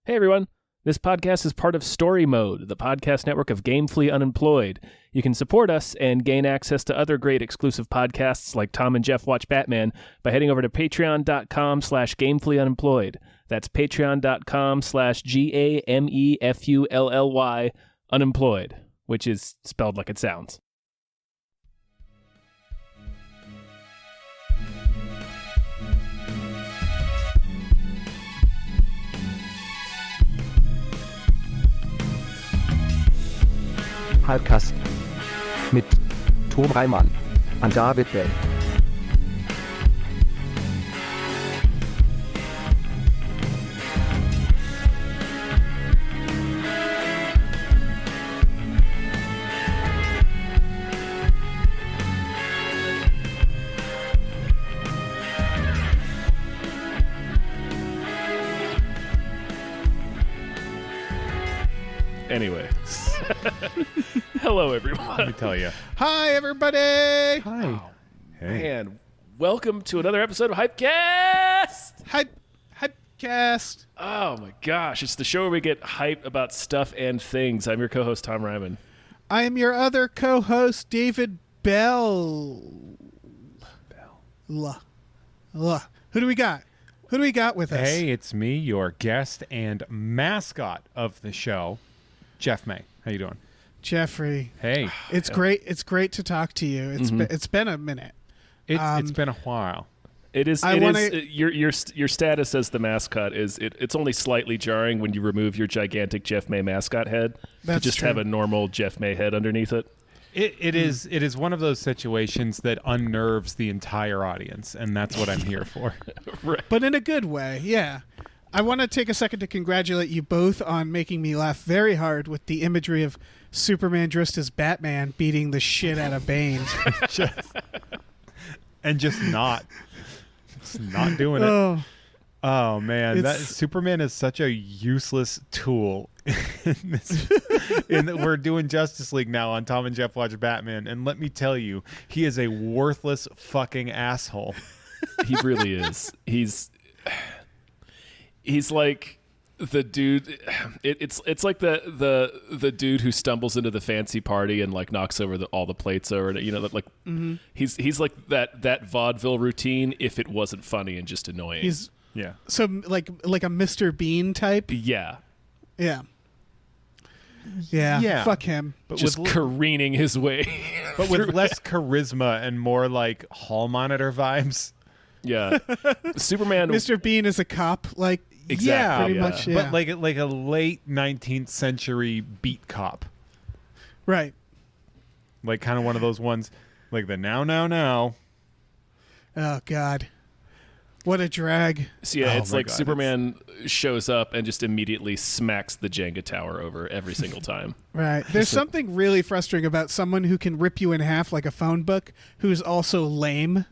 Hey everyone, this podcast is part of Story Mode, the podcast network of Gamefully Unemployed. You can support us and gain access to other great exclusive podcasts like Tom and Jeff Watch Batman by heading over to patreon.com/gamefullyunemployed. That's patreon.com/GAMEFULLY unemployed, which is spelled like it sounds. Hypecast mit Tom Reimann und David Bell. Anyway. Hello, everyone. Let me tell you. Hi, everybody. Hi. Wow. Hey. And welcome to another episode of Hypecast. Hypecast. Oh my gosh, it's the show where we get hype about stuff and things. I'm your co-host, Tom Ryman. I am your other co-host, David Bell. Who do we got? Who do we got with us? Hey, it's me, your guest and mascot of the show, Jeff May. How you doing? Jeffrey. Hey. It's great. It's great to talk to you. It's been a minute. It's been a while. It is. Your status as the mascot is it's only slightly jarring when you remove your gigantic Jeff May mascot head That's to just true. have a normal Jeff May head underneath it. It is one of those situations that unnerves the entire audience, and that's what I'm here for. Right. But in a good way, yeah. I want to take a second to congratulate you both on making me laugh very hard with the imagery of Superman dressed as Batman beating the shit out of Bane. Just not doing it. Oh man, that Superman is such a useless tool. We're doing Justice League now on Tom and Jeff Watch Batman, and let me tell you, he is a worthless fucking asshole. He really is. He's like the dude. It's like the dude who stumbles into the fancy party and like knocks over all the plates over. He's like that vaudeville routine if it wasn't funny and just annoying. Yeah. So like a Mr. Bean type. Yeah. Yeah. Yeah. Fuck him. But just careening his way. But with less charisma and more like hall monitor vibes. Yeah. Superman. Mr. Bean is a cop, like Exactly. pretty much. Yeah. But like a late 19th century beat cop. Right. Like kind of one of those ones like the now. Oh God. What a drag. So yeah, Oh it's my like God, Superman shows up and just immediately smacks the Jenga tower over every single time. Right. There's something really frustrating about someone who can rip you in half like a phone book who's also lame.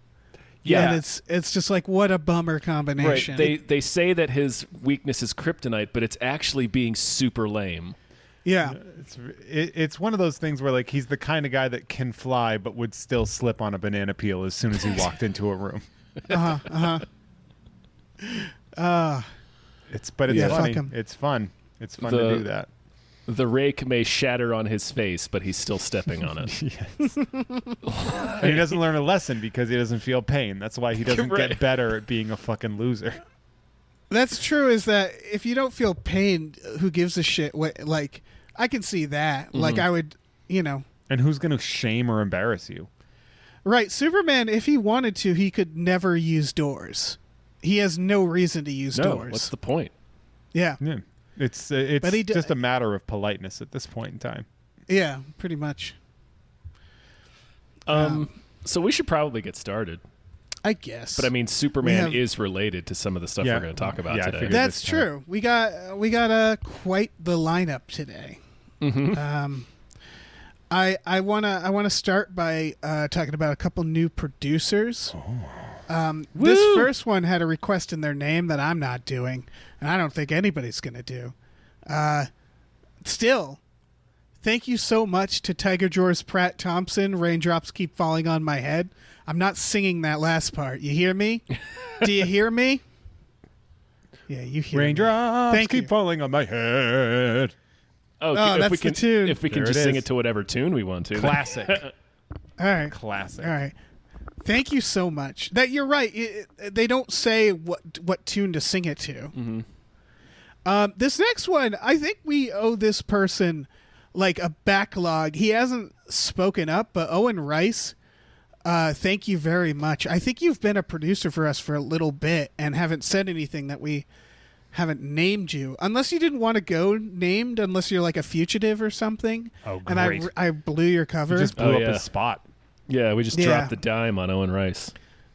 Yeah. And it's just like, what a bummer combination. Right. They say that his weakness is kryptonite, but it's actually being super lame. Yeah. It's one of those things where like he's the kind of guy that can fly but would still slip on a banana peel as soon as he walked into a room. It's Yeah, funny. fuck him. It's fun. It's fun to do that. The rake may shatter on his face, but he's still stepping on it. Yes. And he doesn't learn a lesson because he doesn't feel pain. That's why he doesn't Right. get better at being a fucking loser. That's true, is that if you don't feel pain, who gives a shit? Like, I can see that. Like, I would, And who's going to shame or embarrass you? Right. Superman, if he wanted to, he could never use doors. He has no reason to use doors. What's the point? Yeah. Yeah. It's But he just a matter of politeness at this point in time. Yeah, pretty much. So we should probably get started. I guess. But I mean, Superman have- is related to some of the stuff Yeah. we're going to talk about Yeah, I today. figured. That's this time. true. We got quite the lineup today. I wanna start by talking about a couple new producers. This first one had a request in their name that I'm not doing, and I don't think anybody's gonna do. Still, thank you so much to Tiger Jaws Pratt Thompson. Raindrops keep falling on my head. I'm not singing that last part. You hear me? Do you hear me? Yeah, you hear me. Raindrops Thank keep you. falling on my head. Oh, that's we the can, tune. If we can There just it sing is. it to whatever tune we want to. Classic. All right. Classic. All right. Thank you so much. That you're right. They don't say what tune to sing it to. Mm-hmm. This next one, I think we owe this person like a backlog. He hasn't spoken up, but Owen Rice, thank you very much. I think you've been a producer for us for a little bit and haven't said anything that we haven't named you, unless you didn't want to go named, unless you're like a fugitive or something. Oh, and great. I blew your cover. You just blew up yeah. his spot. Yeah, we just Yeah. dropped the dime on Owen Rice.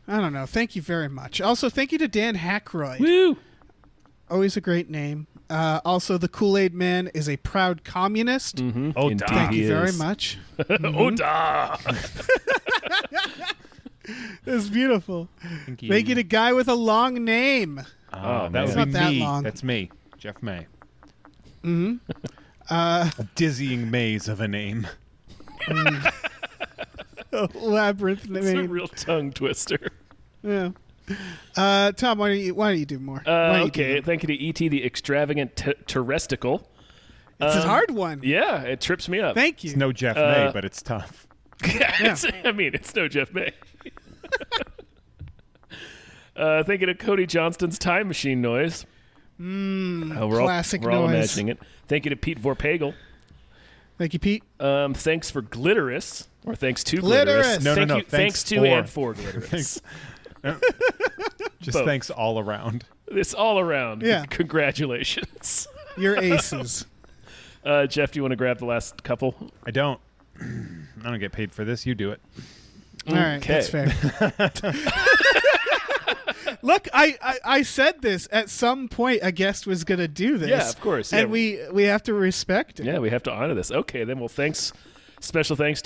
I don't know. Thank you very much. Also, thank you to Dan Hackroyd. Woo! Always a great name. Also, the Kool-Aid Man is a proud communist. Mm-hmm. Oh, Indeed duh. Thank he you very is. much. Oh, duh. It's beautiful. Thank you. Thank you to Guy with a Long Name. Oh, man. that It's would be not that me. long. That's me, Jeff May. Mm-hmm. A dizzying maze of a name. Labyrinth It's a name. real tongue twister. Yeah. Tom, why don't you do more? Why don't you do Okay, more? thank you to E.T. the Extravagant Terresticle. It's a hard one. Yeah, it trips me up. Thank you. It's no Jeff May, but it's tough. I mean, it's no Jeff May. Thank you to Cody Johnston's Time Machine noise. classic we're all noise. imagining it. Thank you to Pete Vorpagel. Thank you, Pete. Thanks for Glitterous, or thanks to Glitterous. Glitterous. No, Thank no, you, thanks to for. and for Glitterous. Thanks. Just Both. thanks all around. This all around. Yeah. Congratulations. You're aces. Jeff, do you want to grab the last couple? I don't. I don't get paid for this. You do it. All right, Okay. that's fair. Look, I said this at some point. A guest was going to do this. Yeah, of course, yeah. And we have to respect it. Yeah, we have to honor this. Okay, then. Well, thanks. Special thanks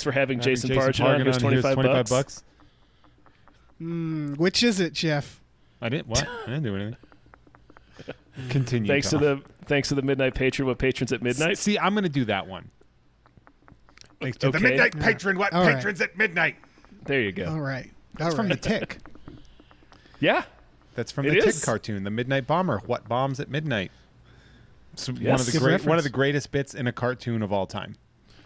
for having Jason Jason Pargin on. Here's 25 bucks. Which is it, Jeff? I didn't. What? I didn't do anything. Continue. Thanks Tom. to the Midnight Patron. What patrons at midnight? See, I'm going to do that one. Thanks to Okay. the Midnight Patron. What All right. patrons at midnight? There you go. All right. That's All from right. the Tick. Yeah. That's from It the Tick is. cartoon, the Midnight Bomber. What bombs at midnight? It's Yes. one of the Good one reference. of the greatest bits in a cartoon of all time.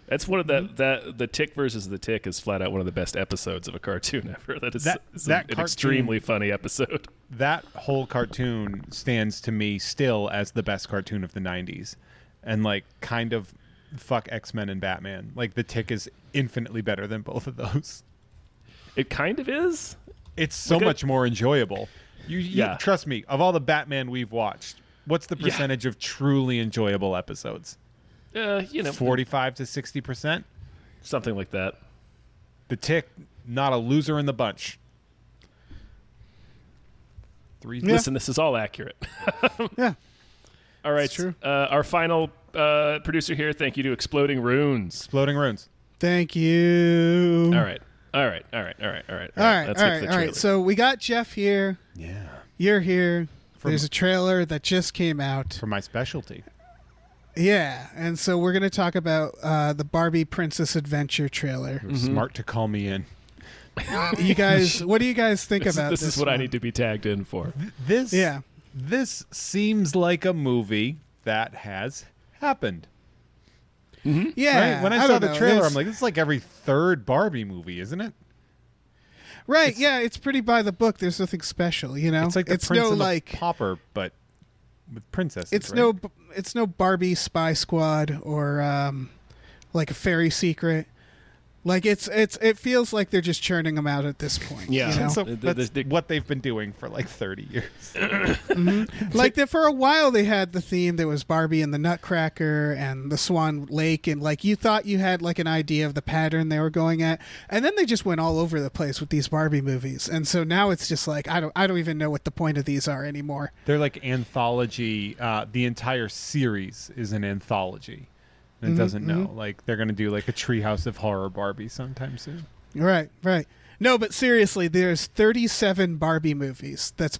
That's one of the Tick versus the Tick is flat out one of the best episodes of a cartoon ever. That is That an cartoon- extremely funny episode. That whole cartoon stands to me still as the best cartoon of the 90s. And like kind of fuck X-Men and Batman. Like the Tick is infinitely better than both of those. It kind of is. It's so Look at- much more enjoyable. You Yeah. trust me, of all the Batman we've watched, what's the Yeah. percentage of truly enjoyable episodes? 45 to 60%. Something like that. The Tick, not a loser in the bunch. Listen, this is all accurate. Yeah. All right. It's true. Our final producer here. Thank you to Exploding Runes. Exploding Runes. Thank you. All right. All right. All right. Let's All get right. to the All trailer. right. So we got Jeff here. Yeah. You're here. There's a trailer that just came out. For my specialty. Yeah. And so we're going to talk about the Barbie Princess Adventure trailer. You're smart to call me in. You guys, what do you guys think about this? This is what I one? need to be tagged in for. This Yeah. This seems like a movie that has happened. Yeah. Right? When I saw don't the know. trailer, There's- I'm like, this is like every third Barbie movie, isn't it? right. Yeah. It's pretty by the book. There's nothing special, you know? It's like the Prince no and the like, Pauper, but with princesses. it's right? it's no Barbie Spy Squad or like a Fairy Secret. Like it feels like they're just churning them out at this point. Yeah. You know? So The- that's the- what they've been doing for like 30 years. Like that for a while they had the theme that was Barbie and the Nutcracker and the Swan Lake, and like you thought you had like an idea of the pattern they were going at, and then they just went all over the place with these Barbie movies, and so now it's just like I don't even know what the point of these are anymore. They're like anthology. The entire series is an anthology. And it doesn't know. Like they're going to do like a Treehouse of Horror Barbie sometime soon. Right. No, but seriously, there's 37 Barbie movies that's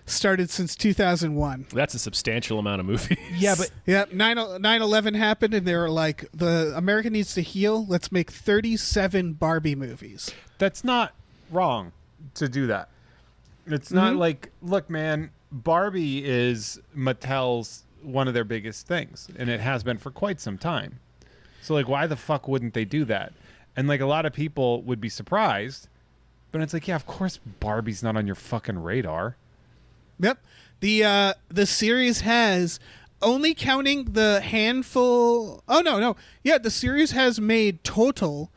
started since 2001. That's a substantial amount of movies. Yeah, but Yep, 9/11 happened, and they were like, the America needs to heal. Let's make 37 Barbie movies. that's not wrong to do that. It's not like, look, man, Barbie is Mattel's one of their biggest things, and it has been for quite some time. So, like, why the fuck wouldn't they do that? And, like, a lot of people would be surprised, but it's like, yeah, of course Barbie's not on your fucking radar. Yep. The series has, only counting the handful... Oh, no. Yeah, the series has made total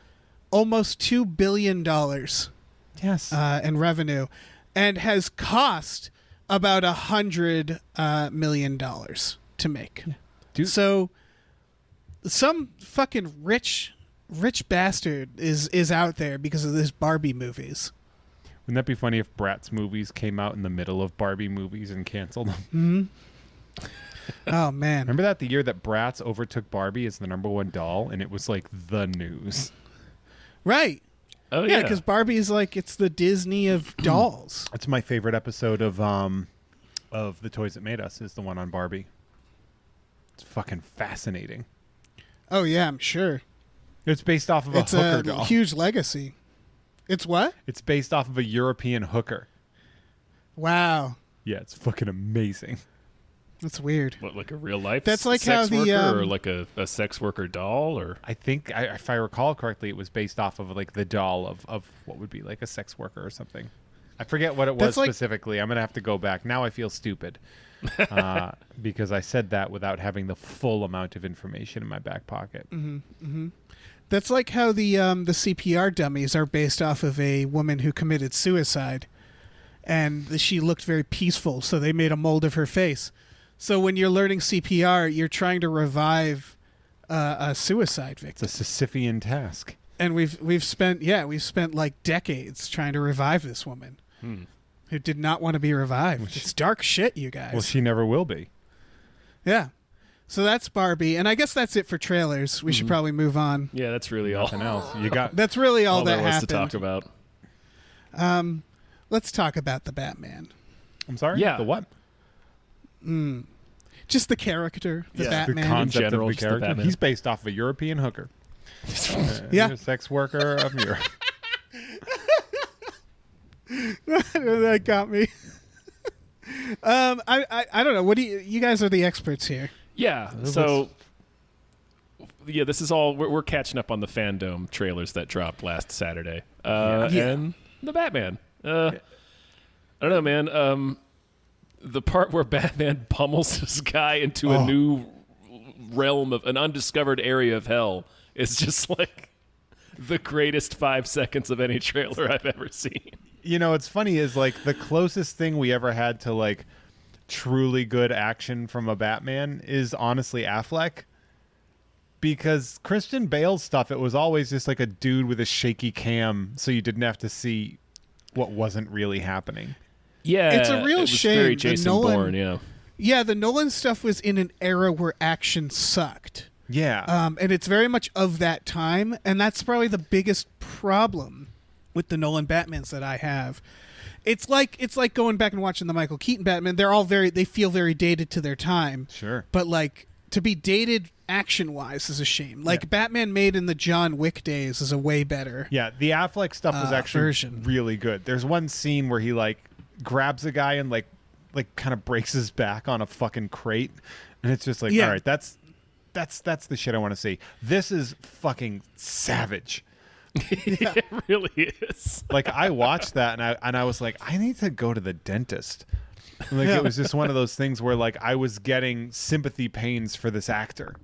almost $2 billion Yes. in revenue, and has cost about $100 million to make. Dude. So some fucking rich bastard is out there because of these Barbie movies. Wouldn't that be funny if Bratz movies came out in the middle of Barbie movies and canceled them? Oh, man. Remember that the year that Bratz overtook Barbie as the #1 doll, and it was like the news. Right. Oh Yeah, yeah. because Barbie's like, it's the Disney of dolls. That's my favorite episode of The Toys That Made Us, is the one on Barbie. It's fucking fascinating. Oh, yeah, I'm sure. It's based off of a It's hooker a doll. huge legacy. It's what? It's based off of a European hooker. Wow. Yeah, it's fucking amazing. That's weird. What, like a real life That's like sex how the, worker, or like a sex worker doll, or I think, if I recall correctly, it was based off of like the doll of what would be like a sex worker or something. I forget what it was That's like- specifically. I'm going to have to go back. Now I feel stupid because I said that without having the full amount of information in my back pocket. That's like how the CPR dummies are based off of a woman who committed suicide, and she looked very peaceful, so they made a mold of her face. So when you're learning CPR, you're trying to revive a suicide victim, It's a Sisyphean task. and we've spent like decades trying to revive this woman who did not want to be revived. It's dark shit, you guys. Well, she never will be. Yeah. So that's Barbie, and I guess that's it for trailers. We should probably move on. yeah, that's really all. Nothing else. You got That's really all there that was happened. to talk about. Let's talk about the Batman. I'm sorry? Yeah. The what? Just the character, the Yeah. The Batman. concept general, of the just the character. Batman. He's based off of a European hooker. Yeah. A sex worker of Europe. That got me. I don't know. What do you guys are the experts here? Yeah. So, yeah, this is all we're catching up on the Fandom trailers that dropped last Saturday, and the Batman. I don't know, man. The part where Batman pummels this guy into a new realm of an undiscovered area of hell is just like the greatest 5 seconds of any trailer I've ever seen. You know, what's funny is like the closest thing we ever had to like truly good action from a Batman is honestly Affleck. Because Christian Bale's stuff, it was always just like a dude with a shaky cam, so you didn't have to see what wasn't really happening. Yeah, It's a real it was shame. Very The Jason Nolan- Bourne, yeah. Yeah, the Nolan stuff was in an era where action sucked. Yeah. And it's very much of that time, and that's probably the biggest problem with the Nolan Batmans that I have. It's like going back and watching the Michael Keaton Batman. They feel very dated to their time. Sure. But like to be dated action-wise is a shame. Like Yeah. Batman made in the John Wick days is a way better. Yeah, the Affleck stuff was actually version. really good. There's one scene where he like grabs a guy and like kind of breaks his back on a fucking crate, and it's just like, Yeah. all right, that's the shit I want to see. This is fucking savage. It really is. Like I watched that and I was like, I need to go to the dentist. Like it was just one of those things where like I was getting sympathy pains for this actor.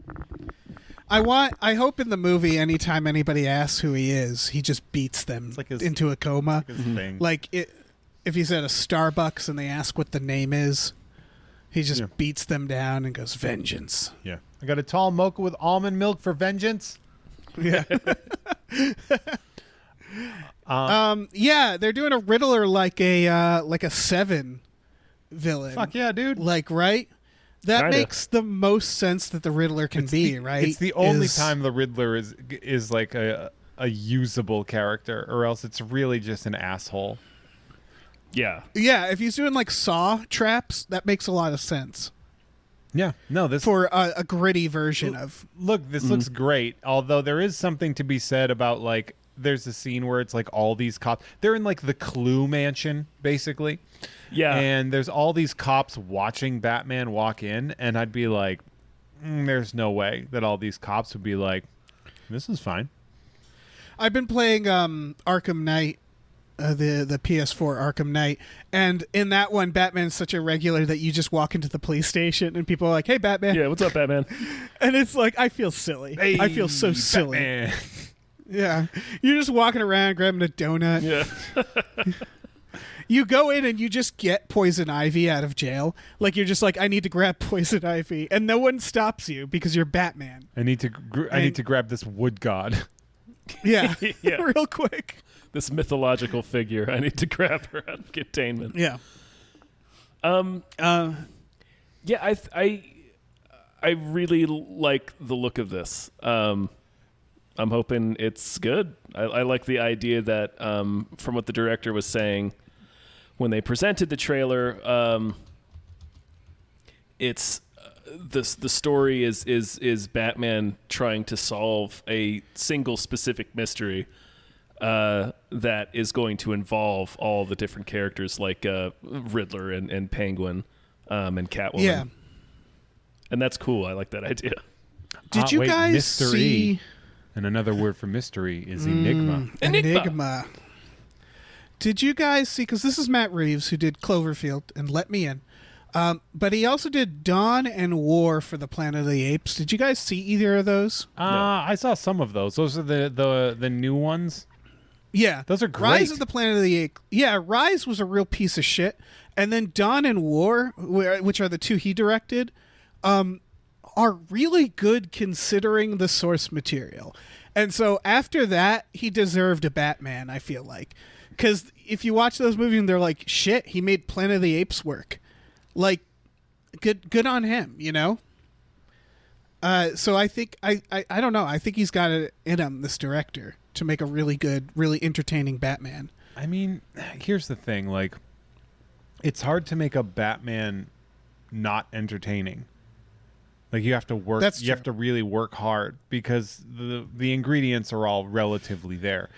I hope in the movie, anytime anybody asks who he is, he just beats them like his- into a coma. His thing. Like if he's at a Starbucks and they ask what the name is, he just Yeah. beats them down and goes, vengeance. Yeah. I got a tall mocha with almond milk for vengeance. Yeah. Yeah, they're doing a Riddler like a Seven villain. Fuck yeah, dude. Like, right? That Kinda. makes the most sense that the Riddler can be, right? It's the only Is- time the Riddler is like a usable character, or else it's really just an asshole. Yeah. Yeah, if he's doing like Saw traps, that makes a lot of sense Yeah. No, this for a gritty version of. look, this looks great. Although there is something to be said about like there's a scene where it's like all these cops. They're in like the Clue mansion, basically. Yeah. And there's all these cops watching Batman walk in, and I'd be like, there's no way that all these cops would be like, this is fine. I've been playing Arkham Knight, the PS4 Arkham Knight, and in that one, Batman's such a regular that you just walk into the police station and people are like, "Hey, Batman." Yeah, what's up, Batman? And it's like, I feel silly. Hey, I feel so silly. Batman. Yeah, you're just walking around grabbing a donut. Yeah. You go in and you just get Poison Ivy out of jail. Like, you're just like, I need to grab Poison Ivy, and no one stops you because you're Batman. I need to grab this wood god. Yeah, Yeah. real quick. This mythological figure. I need to grab her out of containment. Yeah. Yeah, I really like the look of this. I'm hoping it's good. I like the idea that from what the director was saying when they presented the trailer, it's the story is Batman trying to solve a single specific mystery that is going to involve all the different characters like Riddler and Penguin and Catwoman. Yeah. And that's cool. I like that idea. Did you guys mystery. see... And another word for mystery is enigma. Enigma. Did you guys see... Because this is Matt Reeves, who did Cloverfield and Let Me In. But he also did Dawn and War for the Planet of the Apes. Did you guys see either of those? I saw some of those. Those are the new ones. Yeah. Those are great. Rise of the Planet of the Apes. Yeah, Rise was a real piece of shit. And then Dawn and War, which are the two he directed, are really good considering the source material. And so after that, he deserved a Batman, I feel like. Because if you watch those movies and they're like, shit, he made Planet of the Apes work. Like, good on him, you know? So I think, I don't know, I think he's got it in him, this director, to make a really good, really entertaining Batman. I mean, here's the thing, like, it's hard to make a Batman not entertaining. Like, you have to work. That's you true. have to really work hard because the ingredients are all relatively there.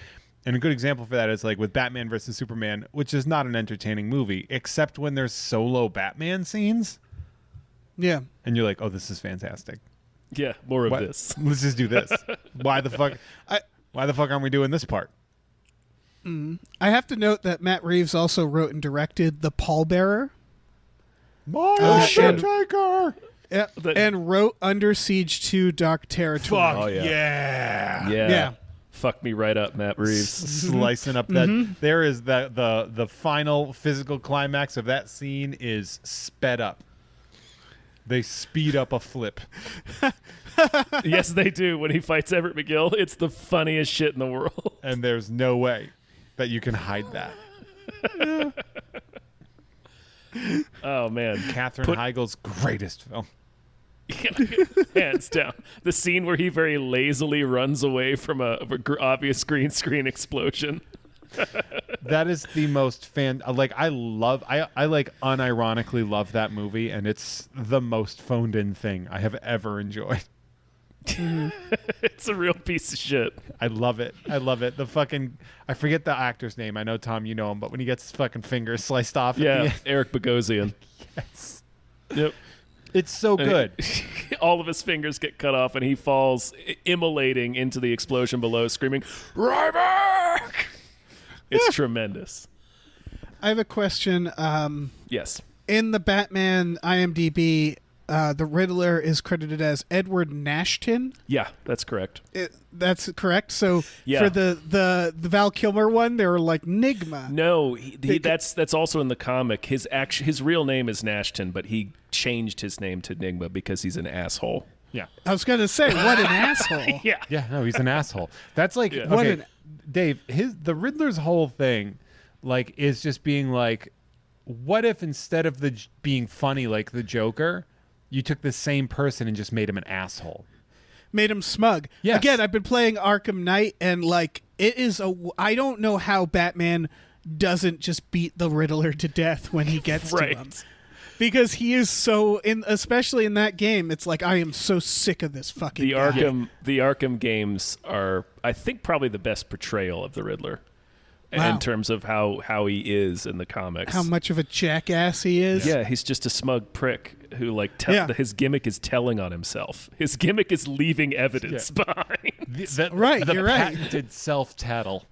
And a good example for that is like with Batman versus Superman, which is not an entertaining movie, except when there's solo Batman scenes. Yeah. And you're like, oh, this is fantastic. Yeah, more of this. Let's just do this. Why the fuck? Why the fuck aren't we doing this part? I have to note that Matt Reeves also wrote and directed The Pallbearer. My shit. Undertaker! Yeah, and wrote Under Siege 2 Dark Territory. Fuck Oh, yeah. yeah. Yeah. Fuck me right up, Matt Reeves. Slicing up that. There is the final physical climax of that scene is sped up. They speed up a flip. Yes, they do. When he fights Everett McGill, it's the funniest shit in the world. And there's no way that you can hide that. Oh, man. Katherine Heigl's greatest film. Hands down. The scene where he very lazily runs away from a obvious green screen explosion. That is the most I like unironically love that movie, and it's the most phoned in thing I have ever enjoyed. It's a real piece of shit. I love it. The fucking, I forget the actor's name. I know, Tom, you know him, but when he gets his fucking fingers sliced off. Yeah, Eric Bogosian. Yes. Yep. It's so good. All of his fingers get cut off, and he falls immolating into the explosion below, screaming, "Ryback!" It's tremendous. I have a question. Yes. In the Batman IMDb, the Riddler is credited as Edward Nashton. Yeah, that's correct. That's correct. So Yeah. for the Val Kilmer one, they were like Nigma. No, that's also in the comic. His real name is Nashton, but he changed his name to Nigma because he's an asshole. Yeah. I was gonna say, what an asshole. Yeah. Yeah, no, he's an asshole. That's like, Yeah. What okay, an- Dave, the Riddler's whole thing, like, is just being like, what if instead of being funny like the Joker, you took the same person and just made him an asshole? Made him smug. Yes. Again, I've been playing Arkham Knight, and like I don't know how Batman doesn't just beat the Riddler to death when he gets Right. to him. because he is so especially in that game. It's like I am so sick of this fucking guy. The Arkham games are, I think, probably the best portrayal of the Riddler. Wow. In terms of how he is in the comics. How much of a jackass he is. Yeah, he's just a smug prick who his gimmick is telling on himself. His gimmick is leaving evidence behind. The you're right. patented self-tattle.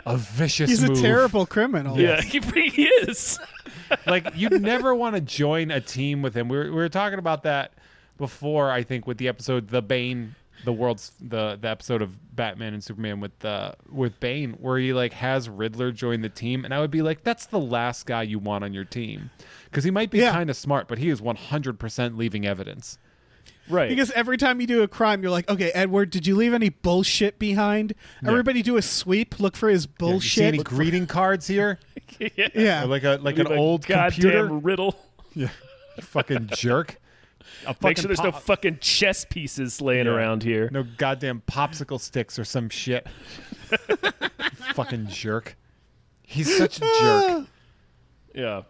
A vicious He's move. a terrible criminal. Yeah, he is. Like, you'd never want to join a team with him. We were talking about that before, I think, with the episode The Bane, the episode of Batman and Superman with Bane, where he like has Riddler join the team, and I would be like, that's the last guy you want on your team, because he might be kind of smart, but he is 100% leaving evidence. Right. Because every time you do a crime, you're like, okay, Edward, did you leave any bullshit behind? Yeah. Everybody do a sweep. Look for his bullshit. You see any greeting cards here? Yeah. Or like an a old goddamn computer? riddle. Yeah. You fucking jerk. Make sure there's no fucking chess pieces laying around here. No goddamn popsicle sticks or some shit. Fucking jerk. He's such a jerk. Yeah.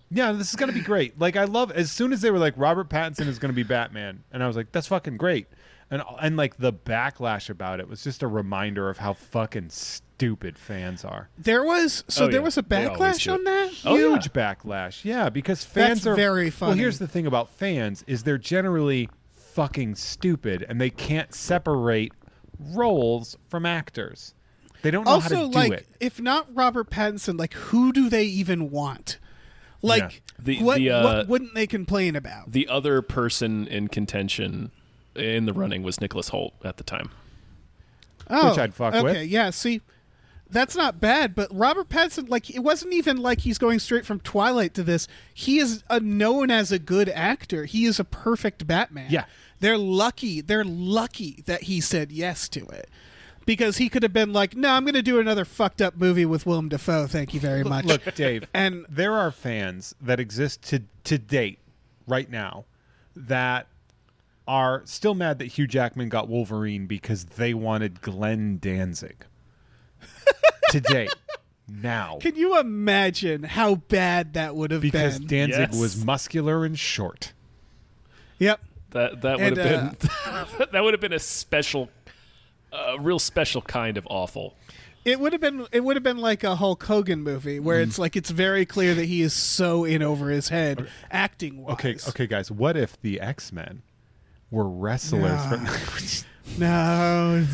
Yeah, this is going to be great. Like, I love, as soon as they were like, Robert Pattinson is going to be Batman, and I was like, that's fucking great. And like, the backlash about it was just a reminder of how fucking stupid fans are. There was a backlash on that? Huge backlash. Yeah, because fans That's are very funny. Well, here's the thing about fans is they're generally fucking stupid, and they can't separate roles from actors. They don't know Also, how to do like, it. if not Robert Pattinson, like, who do they even want? Like, what wouldn't they complain about? The other person in contention in the running was Nicholas Hoult at the time. Oh, which I'd fuck with. Okay, yeah, see, that's not bad, but Robert Pattinson, like, it wasn't even like he's going straight from Twilight to this. He is known as a good actor. He is a perfect Batman. Yeah. They're lucky that he said yes to it. Because he could have been like, no, I'm going to do another fucked up movie with Willem Dafoe. Thank you very much. Look, Dave, and there are fans that exist to date right now that are still mad that Hugh Jackman got Wolverine because they wanted Glenn Danzig. To date. Now. Can you imagine how bad that would have been? Because Danzig was muscular and short. Yep. That would have been that would have been a real special kind of awful. It would have been like a Hulk Hogan movie where it's like it's very clear that he is so in over his head acting wise. Okay, guys. What if the X-Men were wrestlers? No,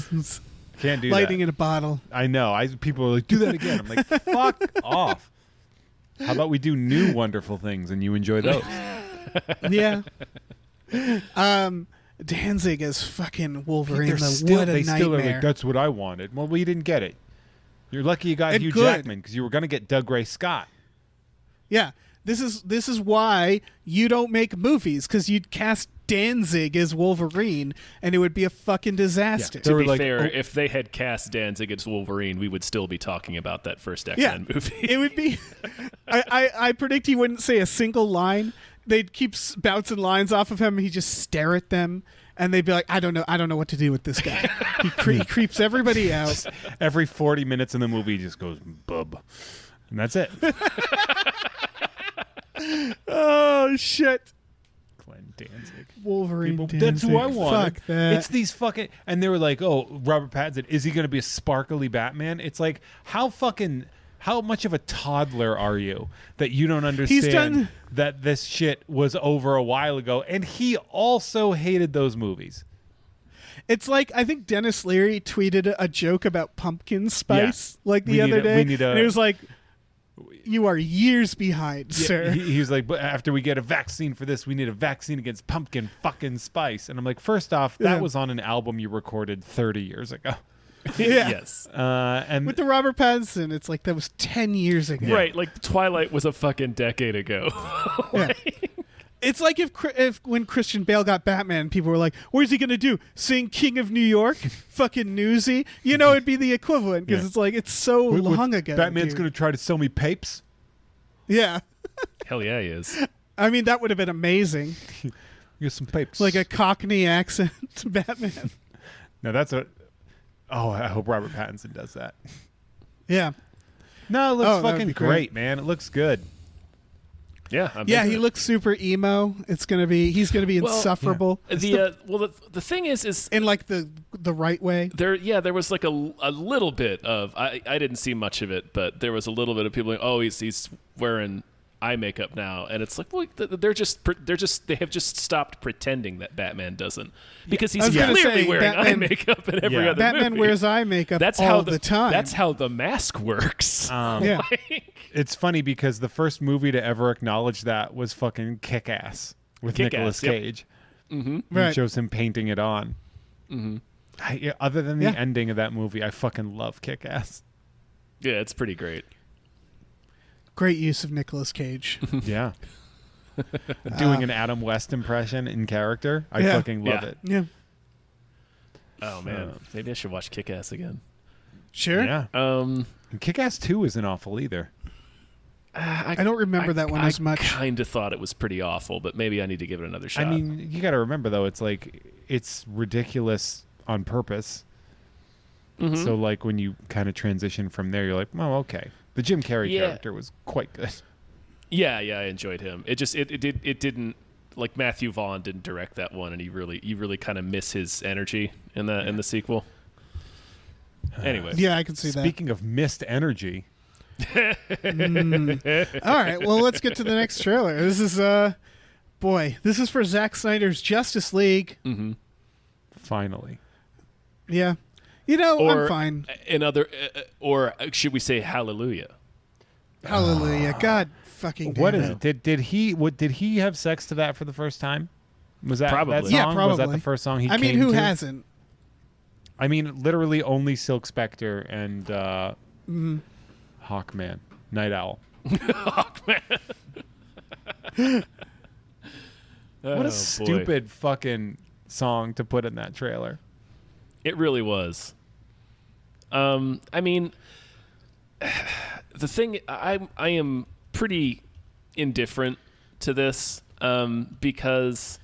Can't do lightning that. in a bottle. I know. People are like, do that again. I'm like, fuck off. How about we do new wonderful things and you enjoy those? Yeah. Danzig as fucking Wolverine. What a they nightmare. still are like, that's what I wanted. Well, we didn't get it. You're lucky you got And Hugh good. Jackman because you were going to get Doug Ray Scott. Yeah. This is why you don't make movies, because you'd cast Danzig as Wolverine and it would be a fucking disaster. They To were be like, fair, oh. if they had cast Danzig as Wolverine, we would still be talking about that first X-Men movie. It would be. I predict he wouldn't say a single line. They'd keep bouncing lines off of him, and he'd just stare at them, and they'd be like, "I don't know what to do with this guy." He creeps everybody out. Every 40 minutes in the movie, he just goes, bub. And that's it. Oh shit! Glenn Danzig. Wolverine. People, Danzig. that's who I wanted. Fuck that. It's these fucking, and they were like, "Oh, Robert Pattinson, is he going to be a sparkly Batman?" It's like, how much of a toddler are you that you don't understand that this shit was over a while ago? And he also hated those movies. It's like, I think Dennis Leary tweeted a joke about pumpkin spice the other day. And it was like, you are years behind, sir. He was like, but after we get a vaccine for this, we need a vaccine against pumpkin fucking spice. And I'm like, first off, that was on an album you recorded 30 years ago. Yeah. Yes. And with the Robert Pattinson, it's like that was 10 years ago. Right, like Twilight was a fucking decade ago. Yeah. It's like if when Christian Bale got Batman, people were like, "What is he gonna do? Sing King of New York? Fucking Newsy?" You know, it'd be the equivalent because it's like it's so long ago. Batman's dude. going to try to sell me papes. Yeah. Hell yeah, he is. I mean, that would have been amazing. Get some papes. Like a Cockney accent Batman. No, that's a. Oh, I hope Robert Pattinson does that. Yeah. No, it looks that would fucking be great, man. It looks good. Yeah, I'm Yeah, into he it. looks super emo. He's gonna be insufferable. The thing is in like the right way. there was like a little bit of I didn't see much of it, but there was a little bit of people going, he's wearing eye makeup now, and it's like, well, they have just stopped pretending that Batman doesn't, because he's clearly wearing eye makeup in every other Batman movie. wears eye makeup the time. That's how the mask works. Yeah. It's funny because the first movie to ever acknowledge that was fucking Kick-Ass with Nicolas Cage. Mm-hmm. Right. It shows him painting it on. Mm-hmm. Other than the ending of that movie, I fucking love Kick-Ass. Yeah, it's pretty great. Great use of Nicolas Cage. Yeah. Doing an Adam West impression in character. I fucking love it. Yeah. Oh, man. Maybe I should watch Kick-Ass again. Sure. Yeah. And Kick-Ass 2 isn't awful either. I don't remember that one as much. I kind of thought it was pretty awful, but maybe I need to give it another shot. I mean, you got to remember, though, it's ridiculous on purpose. Mm-hmm. So, like, when you kind of transition from there, you're like, oh, okay. The Jim Carrey character was quite good. Yeah, I enjoyed him. It didn't, like, Matthew Vaughn didn't direct that one, and you really kind of miss his energy in the sequel. Anyway. Yeah, I can see that. Speaking of missed energy. All right, well, let's get to the next trailer. This is this is for Zack Snyder's Justice League. Mm-hmm. Finally. Yeah. I'm fine. Or should we say hallelujah? Hallelujah. God fucking damn What is it? Did he have sex to that for the first time? Was that Probably. that song? Yeah, probably. Was that the first song he I mean, came who to? hasn't? I mean, literally only Silk Spectre and Hawkman, Night Owl. Hawkman. What a stupid fucking song to put in that trailer. It really was. I mean, the thing, I am pretty indifferent to this because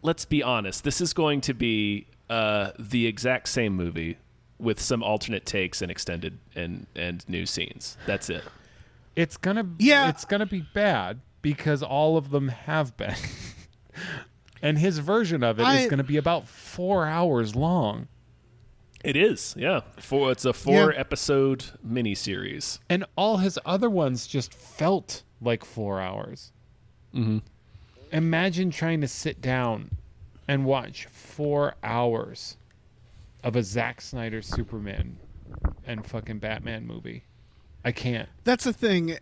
let's be honest. This is going to be the exact same movie with some alternate takes and extended and new scenes. That's it. It's gonna be bad because all of them have been. And his version of it is going to be about 4 hours long. It is, yeah. It's a 4-episode miniseries. And all his other ones just felt like 4 hours. Mm-hmm. Imagine trying to sit down and watch 4 hours of a Zack Snyder Superman and fucking Batman movie. I can't. That's the thing.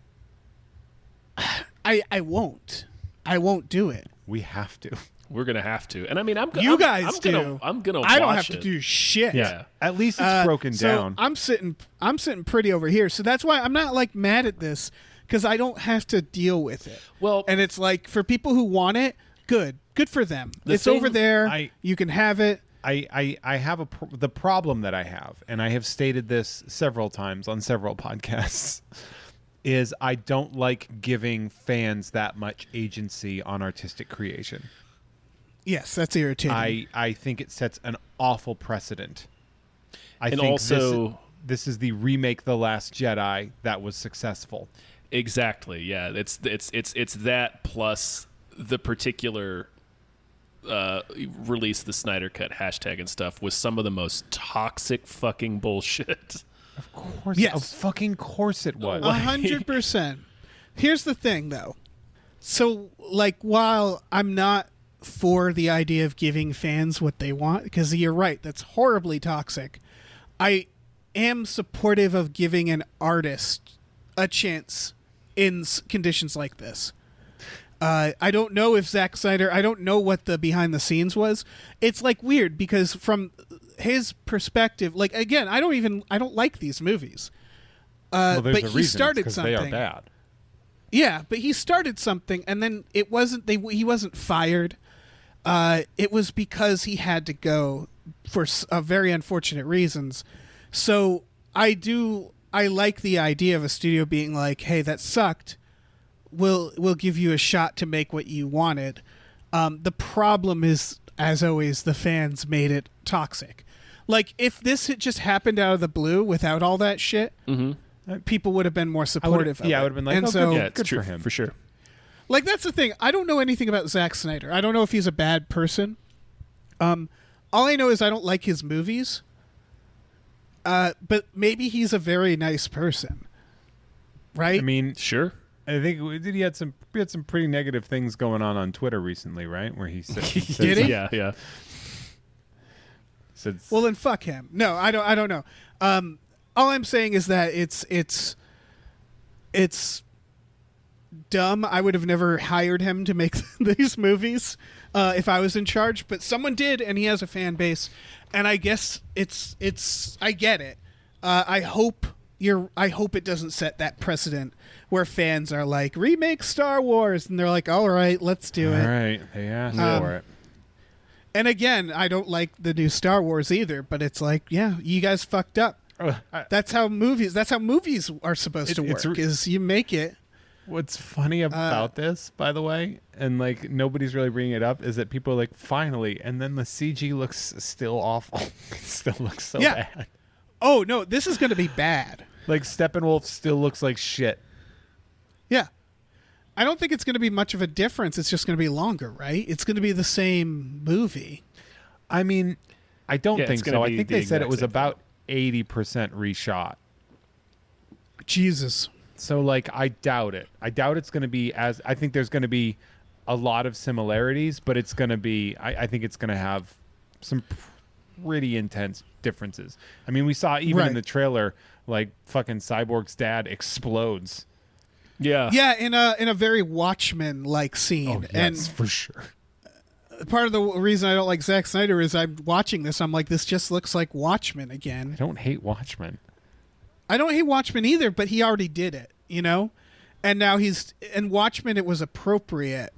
I won't. I won't do it. We have to. We're gonna have to, and I mean, I'm do. I'm gonna. I don't watch have to it. do shit. Yeah. At least it's broken down. I'm sitting pretty over here, so that's why I'm not like mad at this because I don't have to deal with it. Well, and it's like for people who want it, good for them. It's thing- over there. You can have it. I have the problem that I have, and I have stated this several times on several podcasts, is I don't like giving fans that much agency on artistic creation. Yes, that's irritating. I think it sets an awful precedent. I And think also- this is the remake The Last Jedi that was successful. Exactly. Yeah. It's that plus the particular release the Snyder Cut hashtag and stuff was some of the most toxic fucking bullshit. Of course. Yes. Of fucking course it was. 100%. Here's the thing, though. So, like, while I'm not for the idea of giving fans what they want, because you're right, that's horribly toxic, I am supportive of giving an artist a chance in conditions like this. I don't know if Zack Snyder, I don't know what the behind the scenes was. It's like weird because from his perspective, like again, I don't like these movies. But he started something. They are bad. Yeah, but he started something and then he wasn't fired. It was because he had to go for very unfortunate reasons. So I like the idea of a studio being like, hey, that sucked. We'll give you a shot to make what you wanted. The problem is, as always, the fans made it toxic. Like, if this had just happened out of the blue without all that shit, people would have been more supportive of it. I would have been like, and oh, so, good, Yeah, it's good true for him. for sure. like, that's the thing. I don't know anything about Zack Snyder. I don't know if he's a bad person. All I know is I don't like his movies. But maybe he's a very nice person, right? I mean, Sure. I think he had some pretty negative things going on Twitter recently, right? Where he said, Did he? Yeah. said well, then fuck him. No, I don't know. All I'm saying is that it's dumb. I would have never hired him to make these movies if I was in charge, but someone did, and he has a fan base, and I guess it's I get it. I hope it doesn't set that precedent where fans are like, remake Star Wars, and they're like, all right, let's do it. all right, they asked for it. And again, I don't like the new Star Wars either, but it's like, yeah, you guys fucked up. That's how movies are supposed to work. Is you make it. What's funny about this, by the way, and like nobody's really bringing it up, is that people are like, finally, and then the CG looks still awful. It still looks so bad. Oh no, this is going to be bad. Like Steppenwolf still looks like shit. Yeah. I don't think it's going to be much of a difference. It's just going to be longer, right? It's going to be the same movie. I mean, I don't Yeah, think it's gonna so. I be think the they said it exact was same about 80% reshot. Jesus. So like I doubt it. I doubt it's going to be I think there's going to be a lot of similarities, but it's going to be I think it's going to have some pretty intense differences. I mean, we saw even in the trailer, like fucking Cyborg's dad explodes. Yeah. Yeah, in a very Watchmen like scene. Oh, yes, for sure. Part of the reason I don't like Zack Snyder is I'm watching this, I'm like, this just looks like Watchmen again. I don't hate Watchmen. I don't hate Watchmen either, but he already did it, you know? And now in Watchmen, it was appropriate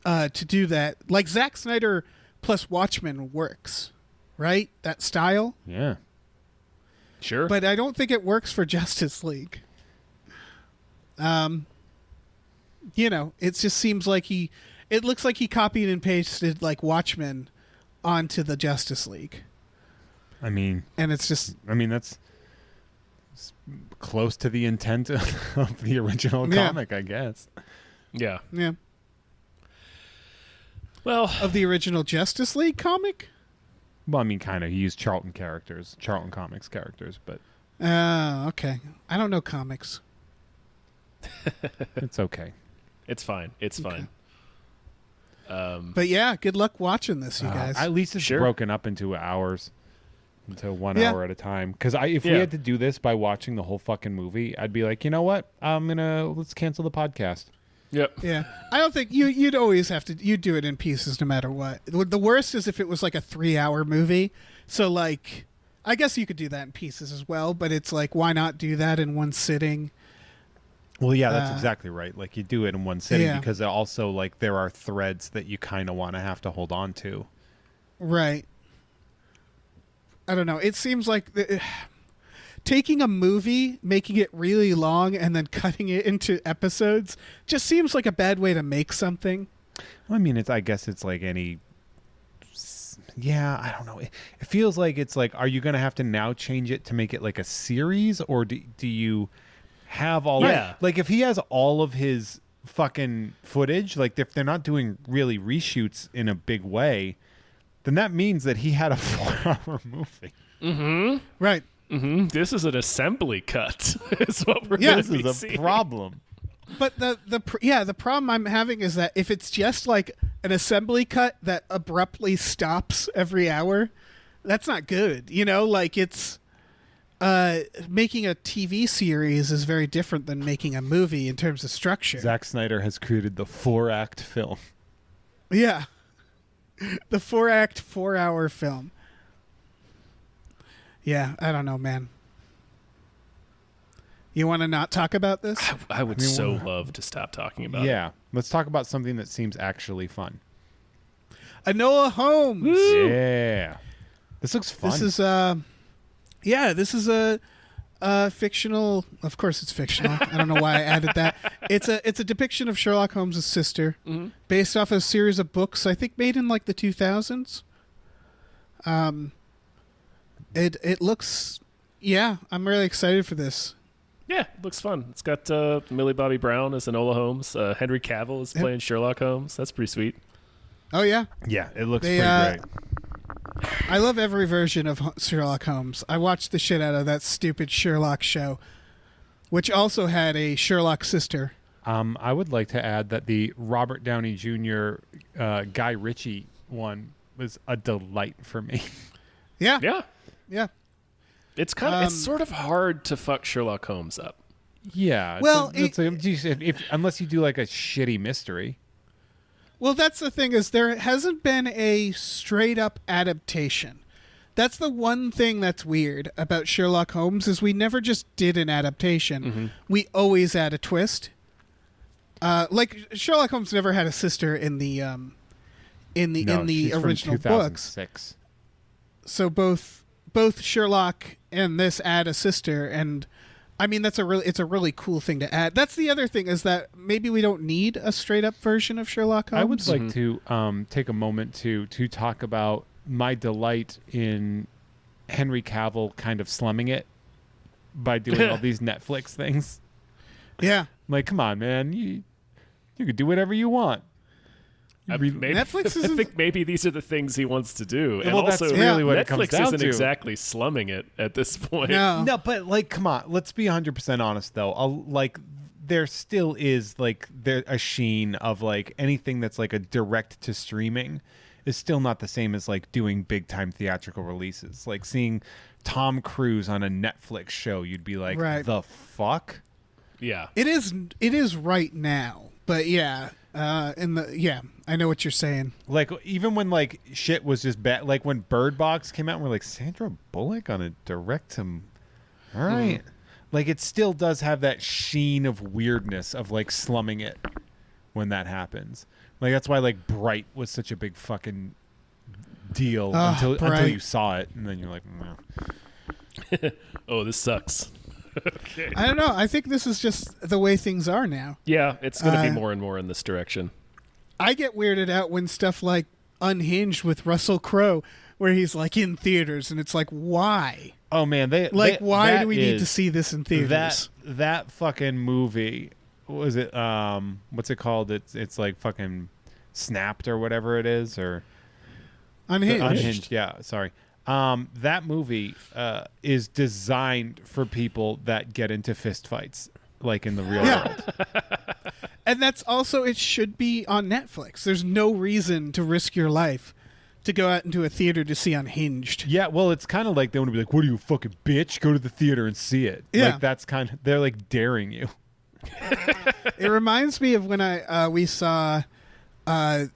to do that. Like Zack Snyder plus Watchmen works, right? That style. Yeah. Sure. But I don't think it works for Justice League. You know, it just seems like it looks like he copied and pasted like Watchmen onto the Justice League. I mean, And it's just, that's close to the intent of the original comic, I guess. yeah. yeah, Well, of the original Justice League comic. Well, I mean, kind of. He used Charlton Comics characters, but Okay. I don't know comics. it's okay. it's fine. It's fine. But yeah, good luck watching this, you guys. At least it's Sure. broken up into hours, into 1 Yeah. hour at a time. Because if we had to do this by watching the whole fucking movie, I'd be like, you know what? Let's cancel the podcast. Yep. Yeah, I don't think you'd always have to. You'd do it in pieces no matter what. The worst is if it was like a 3-hour movie. So like, I guess you could do that in pieces as well. But it's like, why not do that in one sitting? Well, yeah, that's exactly right. Like you do it in one sitting Yeah. because also like there are threads that you kind of want to have to hold on to. Right. I don't know. It seems like taking a movie, making it really long, and then cutting it into episodes just seems like a bad way to make something. I mean, I guess it's like any. Yeah, I don't know. It feels like it's like, are you going to have to now change it to make it like a series, or do you have all? Yeah. Like if he has all of his fucking footage, like if they're not doing really reshoots in a big way, then that means that he had a 4-hour movie. Mm-hmm. Right. Mm-hmm. This is an assembly cut. Is what we're Yeah, gonna This be is a seeing. problem. But the problem I'm having is that if it's just like an assembly cut that abruptly stops every hour, that's not good. You know, like it's making a TV series is very different than making a movie in terms of structure. Zack Snyder has created the 4-act film. Yeah. The 4-act, 4-hour film. Yeah, I don't know, man. You want to not talk about this? I would so love to stop talking about it. Yeah, let's talk about something that seems actually fun. Enola Holmes. Yeah, this looks fun. This is this is a fictional. Of course, it's fictional. I don't know why I added that. It's a depiction of Sherlock Holmes' sister, based off a series of books I think made in like the 2000s. It looks, yeah. I'm really excited for this. Yeah, it looks fun. It's got Millie Bobby Brown as Enola Holmes. Henry Cavill is playing Sherlock Holmes. That's pretty sweet. Oh yeah, Yeah, it looks pretty great. I love every version of Sherlock Holmes. I watched the shit out of that stupid Sherlock show, which also had a Sherlock sister. I would like to add that the Robert Downey Jr. Guy Ritchie one was a delight for me. Yeah, Yeah. It's it's sort of hard to fuck Sherlock Holmes up. Yeah. Well, unless you do like a shitty mystery. Well, that's the thing is there hasn't been a straight up adaptation. That's the one thing that's weird about Sherlock Holmes is we never just did an adaptation. Mm-hmm. We always add a twist. Like Sherlock Holmes never had a sister in the She's original from books. 2006. So both Sherlock and this add a sister, and I mean it's a really cool thing to add. That's the other thing is that maybe we don't need a straight up version of Sherlock Holmes. I would like to take a moment to talk about my delight in Henry Cavill kind of slumming it by doing all these Netflix things. Yeah. Like, come on, man, you could do whatever you want. Netflix I think maybe these are the things he wants to do. And Well, also, that's really what it comes Netflix down isn't to. exactly slumming it at this point. No. But like, come on, let's be 100% honest though. Like, there still is like a sheen of like anything that's like a direct to streaming is still not the same as like doing big time theatrical releases. Like seeing Tom Cruise on a Netflix show, you'd be like, Right. the fuck? Yeah. It is right now. But yeah, I know what you're saying. Like even when like shit was just bad, like when Bird Box came out, and we're like Sandra Bullock on a direct to, all right, like it still does have that sheen of weirdness of like slumming it when that happens. Like that's why like Bright was such a big fucking deal until you saw it, and then you're like, no. Oh, this sucks. Okay. I don't know. I think this is just the way things are now. Yeah, it's going to be more and more in this direction. I get weirded out when stuff like Unhinged with Russell Crowe, where he's like in theaters, and it's like, why? Oh man, Why do we need to see this in theaters? That fucking movie, what was it? What's it called? It's like fucking Snapped or whatever it is, or Unhinged. Unhinged. Yeah, sorry. That movie is designed for people that get into fist fights, like in the real world. And that's also, it should be on Netflix. There's no reason to risk your life to go out into a theater to see Unhinged. Yeah, well, it's kind of like they want to be like, "What are you, fucking bitch? Go to the theater and see it." Yeah. Like that's kind of, they're like daring you. It reminds me of when we saw the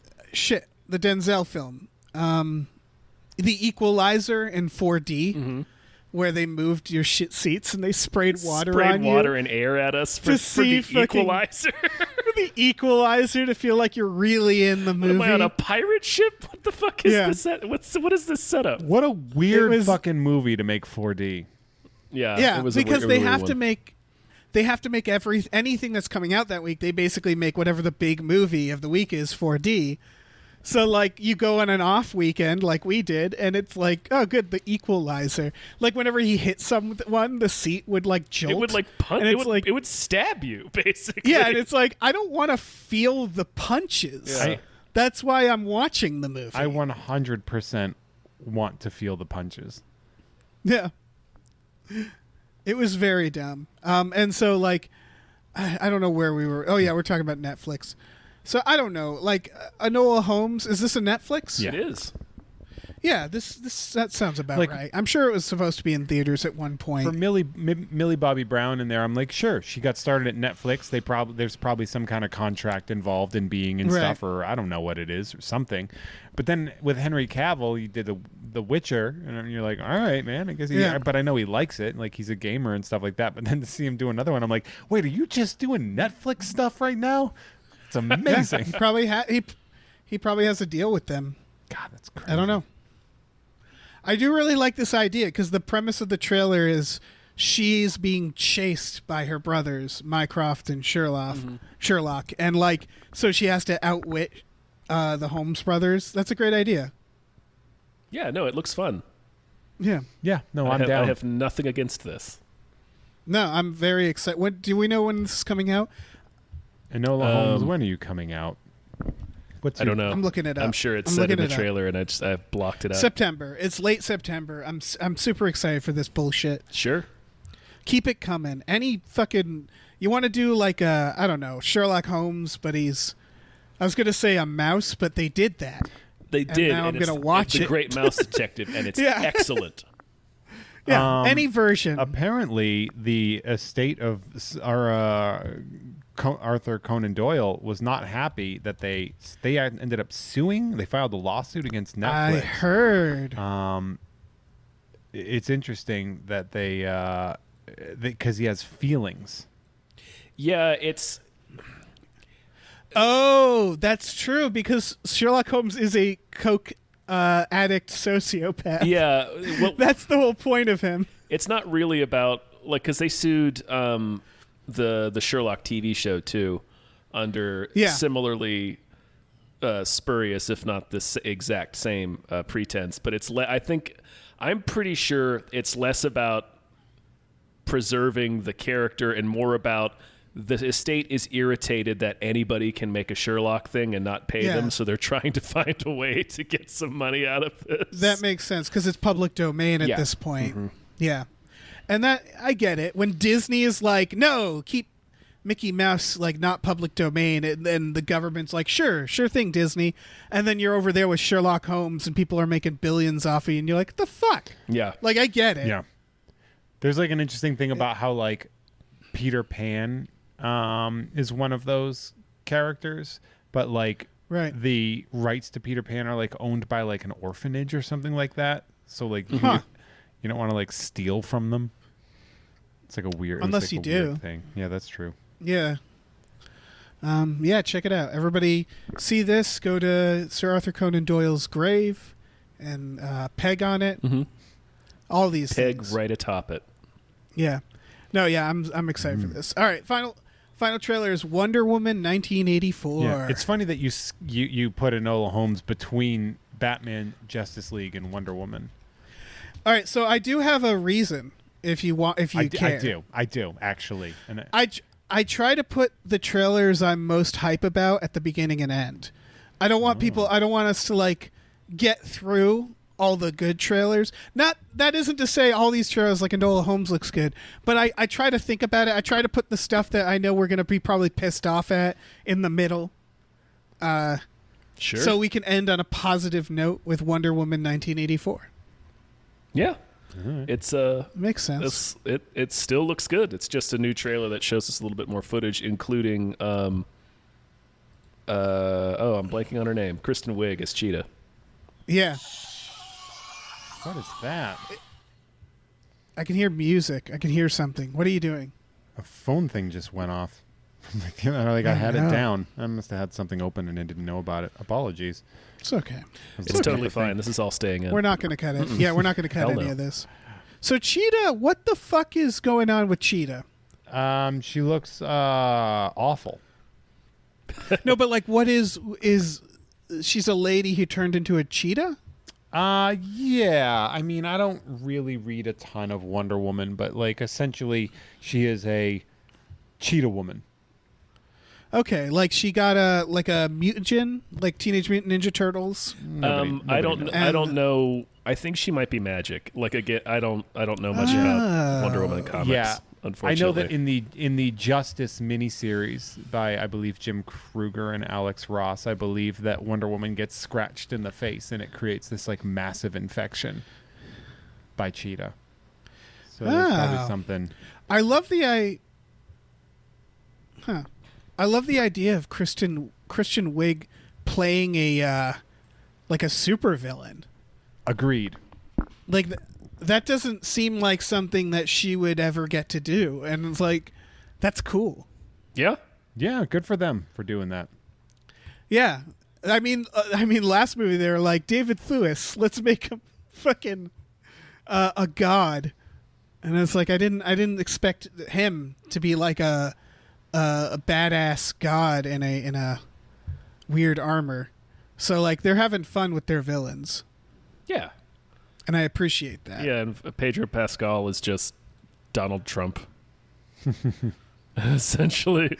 Denzel film, The Equalizer in 4D, where they moved your shit seats and they sprayed water on you. Water and air at us for see the Equalizer. The Equalizer to feel like you're really in the movie. Am I on a pirate ship? What the fuck is Yeah. this? What is this setup? What a weird It was- fucking movie to make 4D. Yeah, it was because a they weird have to one. make anything that's coming out that week. They basically make whatever the big movie of the week is 4D. So like you go on an off weekend like we did, and it's like, oh good, The Equalizer. Like whenever he hit someone, the seat would like jolt. It would like punch. And It it's would, like, it would stab you basically. yeah, and it's like I don't want to feel the punches. Yeah. That's why I'm watching the movie. I 100% want to feel the punches. Yeah. It was very dumb. And so, like, I don't know where we were. Oh, yeah, we're talking about Netflix. So, I don't know. Like, Enola Holmes, is this a Netflix? It is. Yeah, that sounds about Like- right. I'm sure it was supposed to be in theaters at one point. For Millie Bobby Brown in there, I'm like, sure, she got started at Netflix. There's probably some kind of contract involved in being and Right. stuff, or I don't know what it is, or something. But then with Henry Cavill, you did the Witcher, and you're like, all right, man, I guess. Yeah. But I know he likes it, like he's a gamer and stuff like that. But then to see him do another one, I'm like, wait, are you just doing Netflix stuff right now? It's amazing. he probably has a deal with them. God, that's crazy. I don't know. I do really like this idea because the premise of the trailer is she's being chased by her brothers, Mycroft and Sherlock, and like so she has to outwit the Holmes brothers. That's a great idea. Yeah, no, it looks fun. Yeah. Yeah, no, I'm down. I have nothing against this. No, I'm very excited. When do we know when this is coming out? Enola Holmes, when are you coming out? I don't know. I'm looking it up. I'm sure it's said in the trailer, and I blocked it out. September. It's late September. I'm super excited for this bullshit. Sure. Keep it coming. Any fucking you want to do like a I don't know Sherlock Holmes, but he's I was gonna say a mouse, but they did that. They did. Now I'm gonna watch it's it. The Great Mouse Detective, and it's Yeah. excellent. Yeah, any version. Apparently, the estate of our Arthur Conan Doyle was not happy that they ended up suing. They filed a lawsuit against Netflix. I heard. It's interesting that they because he has feelings. Yeah, it's. Oh, that's true because Sherlock Holmes is a coke addict sociopath. Yeah, well, That's the whole point of him. it's not really about like because they sued the Sherlock TV show too under similarly spurious, if not the exact same pretense. But it's I think I'm pretty sure it's less about preserving the character and more about the estate is irritated that anybody can make a Sherlock thing and not pay them, so they're trying to find a way to get some money out of this. That makes sense because it's public domain at this point. Mm-hmm. Yeah. And that I get it. When Disney is like, no, keep Mickey Mouse like not public domain, and then the government's like, sure thing, Disney. And then you're over there with Sherlock Holmes and people are making billions off of you and you're like, the fuck? Yeah. Like I get it. Yeah. There's like an interesting thing about how like Peter Pan is one of those characters, but like the rights to Peter Pan are like owned by like an orphanage or something like that. So like you don't want to like steal from them. It's like a weird unless you do weird thing. Yeah, that's true. Yeah. Yeah, check it out. Everybody see this. Go to Sir Arthur Conan Doyle's grave and peg on it. Mm-hmm. All these peg things. right atop it. Yeah. No, yeah, I'm excited for this. All right, final trailer is Wonder Woman 1984. Yeah, it's funny that you put Enola Holmes between Batman, Justice League, and Wonder Woman. All right, so I do have a reason if you care. I do actually. And I try to put the trailers I'm most hype about at the beginning and end. I don't want I don't want us to like get through all the good trailers. That isn't to say all these trailers like Enola Holmes looks good, but I try to think about it. I try to put the stuff that I know we're going to be probably pissed off at in the middle. Sure. So we can end on a positive note with Wonder Woman 1984. Yeah. It's makes sense. It still looks good. It's just a new trailer that shows us a little bit more footage, including I'm blanking on her name. Kristen Wiig as Cheetah. Yeah. What is that? I can hear music. I can hear something. What are you doing? A phone thing just went off. I had it down. I must have had something open and I didn't know about it. Apologies. It's okay. It's totally fine. This is all staying in. We're not going to cut it. Yeah, we're not going to cut any of this. So Cheetah, what the fuck is going on with Cheetah? She looks awful. No, but like what is she's a lady who turned into a cheetah? Yeah. I mean, I don't really read a ton of Wonder Woman, but like essentially she is a cheetah woman. Okay, like she got a mutagen, like Teenage Mutant Ninja Turtles. I don't know. I think she might be magic. Like again, I don't know much about Wonder Woman comics. Yeah, unfortunately. I know that in the Justice miniseries by I believe Jim Krueger and Alex Ross, I believe that Wonder Woman gets scratched in the face and it creates this like massive infection by Cheetah. So there's probably something. I love the idea of Christian Wiig playing a like a supervillain. Agreed. Like that doesn't seem like something that she would ever get to do, and it's like that's cool. Yeah. Yeah, good for them for doing that. Yeah, I mean, last movie they were like David Thewlis, let's make him fucking a god, and it's like I didn't expect him to be like a badass god in a weird armor. So like they're having fun with their villains. Yeah. And I appreciate that. Yeah, and Pedro Pascal is just Donald Trump. Essentially.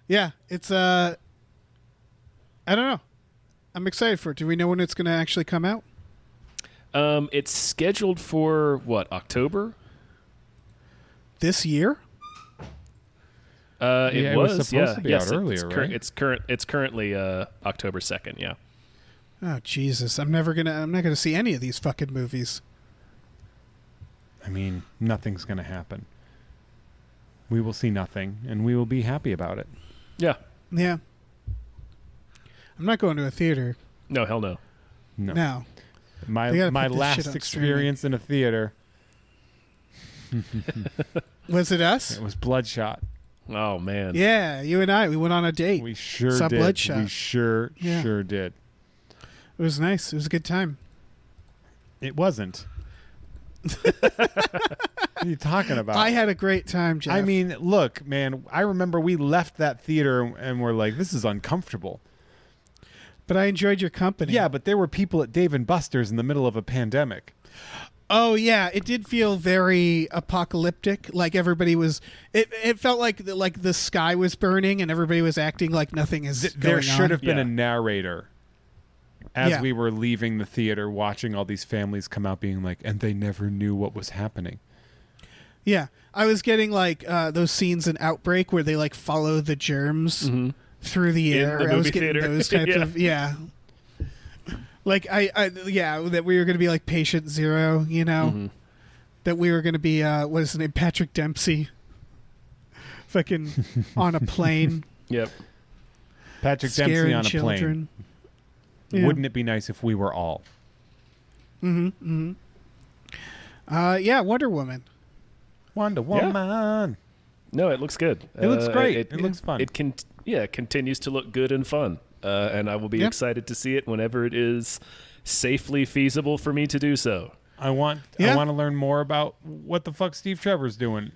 Yeah, it's I don't know. I'm excited for it. Do we know when it's going to actually come out? It's scheduled for what, October? This year? It was supposed to be out earlier, right? It's currently October 2nd. Yeah. Oh Jesus! I'm not gonna see any of these fucking movies. I mean, nothing's going to happen. We will see nothing, and we will be happy about it. Yeah. Yeah. I'm not going to a theater. No, hell no. No. My They gotta put this last shit on experience in a theater, Was it us? it was Bloodshot. Oh man. Yeah, you and I. We went on a date. We sure Saw did. Bloodshot. We sure did. It was nice. It was a good time. It wasn't. What are you talking about? I had a great time, Jeff. I mean, look, man, I remember we left that theater and we're like, this is uncomfortable. but I enjoyed your company. Yeah, but there were people at Dave & Buster's in the middle of a pandemic. Oh yeah, it did feel very apocalyptic. Like everybody was. It felt like the sky was burning and everybody was acting like nothing is going on. There should have been Yeah. a narrator as Yeah. we were leaving the theater, watching all these families come out being like, and they never knew what was happening. Yeah, I was getting like those scenes in Outbreak where they like follow the germs through the In air. the I was movie getting theater. those types of Like that we were going to be like Patient Zero, you know, that we were going to be what is his name, Patrick Dempsey, fucking on a plane, Yep. Patrick Dempsey scaring on a children. plane. Yeah. Wouldn't it be nice if we were all? Yeah, Wonder Woman. Wonder Woman. No, it looks good. It looks great. It looks fun. It continues to look good and fun. And I will be excited to see it whenever it is safely feasible for me to do so. I want to learn more about what the fuck Steve Trevor's doing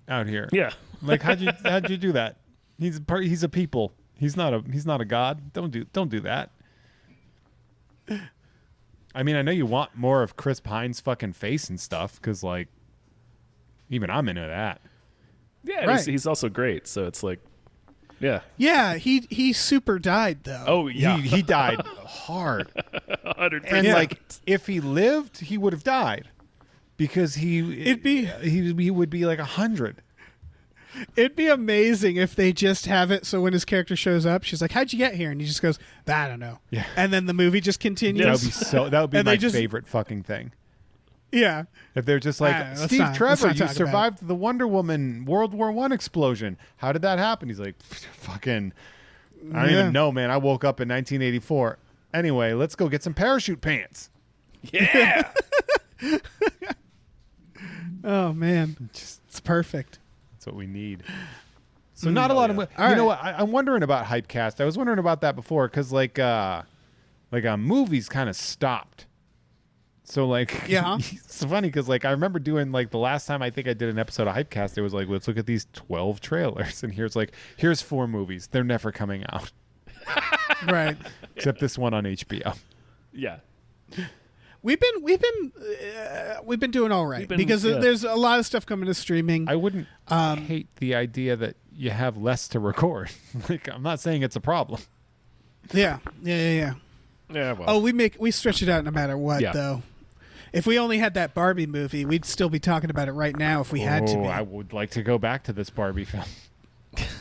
out here. Yeah. Like how'd you do that? He's a people. He's not a god. Don't do that. I mean, I know you want more of Chris Pine's fucking face and stuff because like even I'm into that. Yeah, Right. he's also great. So it's like, yeah. Yeah, he super died though. Oh, yeah. He died hard. 100%. And like if he lived, he would have died because he would be like 100. It'd be amazing if they just have it so when his character shows up, she's like, "How'd you get here?" And he just goes, "I don't know." Yeah. And then the movie just continues. That would be And my they just- favorite fucking thing. Yeah. If they're just like, let's Steve not Trevor, talk you about it. survived the Wonder Woman World War I explosion. How did that happen? He's like, fucking, I don't even know, man. I woke up in 1984. Anyway, let's go get some parachute pants. Yeah. Oh man, it's perfect. That's what we need. So not a lot of, All you know what? I'm wondering about Hypecast. I was wondering about that before because like movies kind of stopped. So like, Yeah. it's funny because like I remember doing like the last time I think I did an episode of Hypecast, it was like, let's look at these 12 trailers, and here's 4 movies. They're never coming out Right. except this one on HBO. Yeah. We've been doing all right because there's a lot of stuff coming to streaming. I wouldn't hate the idea that you have less to record. Like I'm not saying it's a problem. Yeah. Yeah. Well. Oh, we stretch it out no matter what Yeah. though. If we only had that Barbie movie, we'd still be talking about it right now if we had to be. I would like to go back to this Barbie film.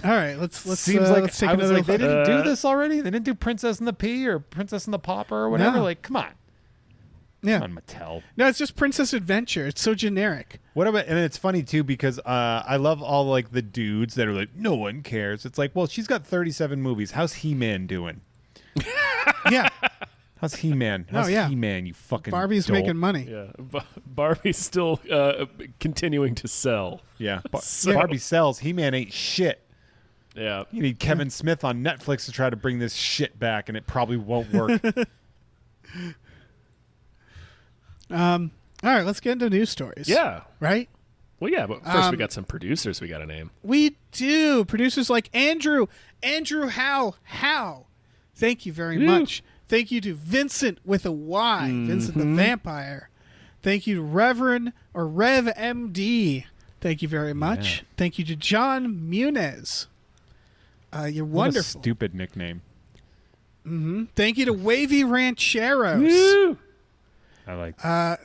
All right, let's Seems like let's take I was another like, they didn't do this already. They didn't do Princess and the Pea or Princess and the Pauper or whatever. No. Like, come on, Yeah. come on, Mattel. No, it's just Princess Adventure. It's so generic. What about? And it's funny too because I love all like the dudes that are like, no one cares. It's like, well, she's got 37 movies. How's He-Man doing? Yeah. How's He-Man? How's yeah. He-Man? You fucking Barbie's dolt. making money. Yeah. Barbie's still continuing to sell. Yeah, So- Barbie sells. He-Man ain't shit. Yeah. You need Kevin Smith on Netflix to try to bring this shit back, and it probably won't work. All right, let's get into news stories. Yeah. Right? Well, yeah, but first we got some producers we got to name. We do. Producers like Andrew Howe. Thank you very much. Thank you to Vincent with a Y, Vincent the Vampire. Thank you to Reverend or Rev MD. Thank you very much. Yeah. Thank you to John Muniz. You're What a wonderful. stupid nickname. Thank you to Wavy Rancheros. Woo! I like that.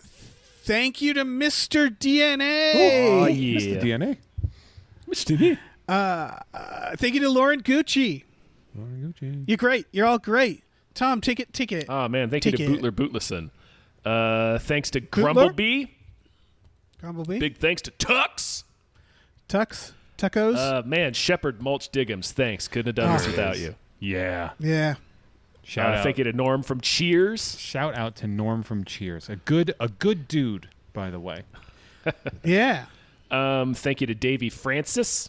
Thank you to Mr. DNA. Oh, yeah. Mr. DNA. Mr. D. Thank you to Lauren Gucci. You're great. You're all great. Tom, take it. Oh, man. Thank you to Ticket. Bootler Bootlesson. Thanks to Grumblebee. Grumblebee. Big thanks to Tux. Tuckos. Man, Shepard Mulch Diggums. Thanks. Couldn't have done this without you. Yeah. Yeah. Shout out. Thank you to Norm from Cheers. Shout out to Norm from Cheers. A good dude, by the way. Yeah. Thank you to Davey Francis.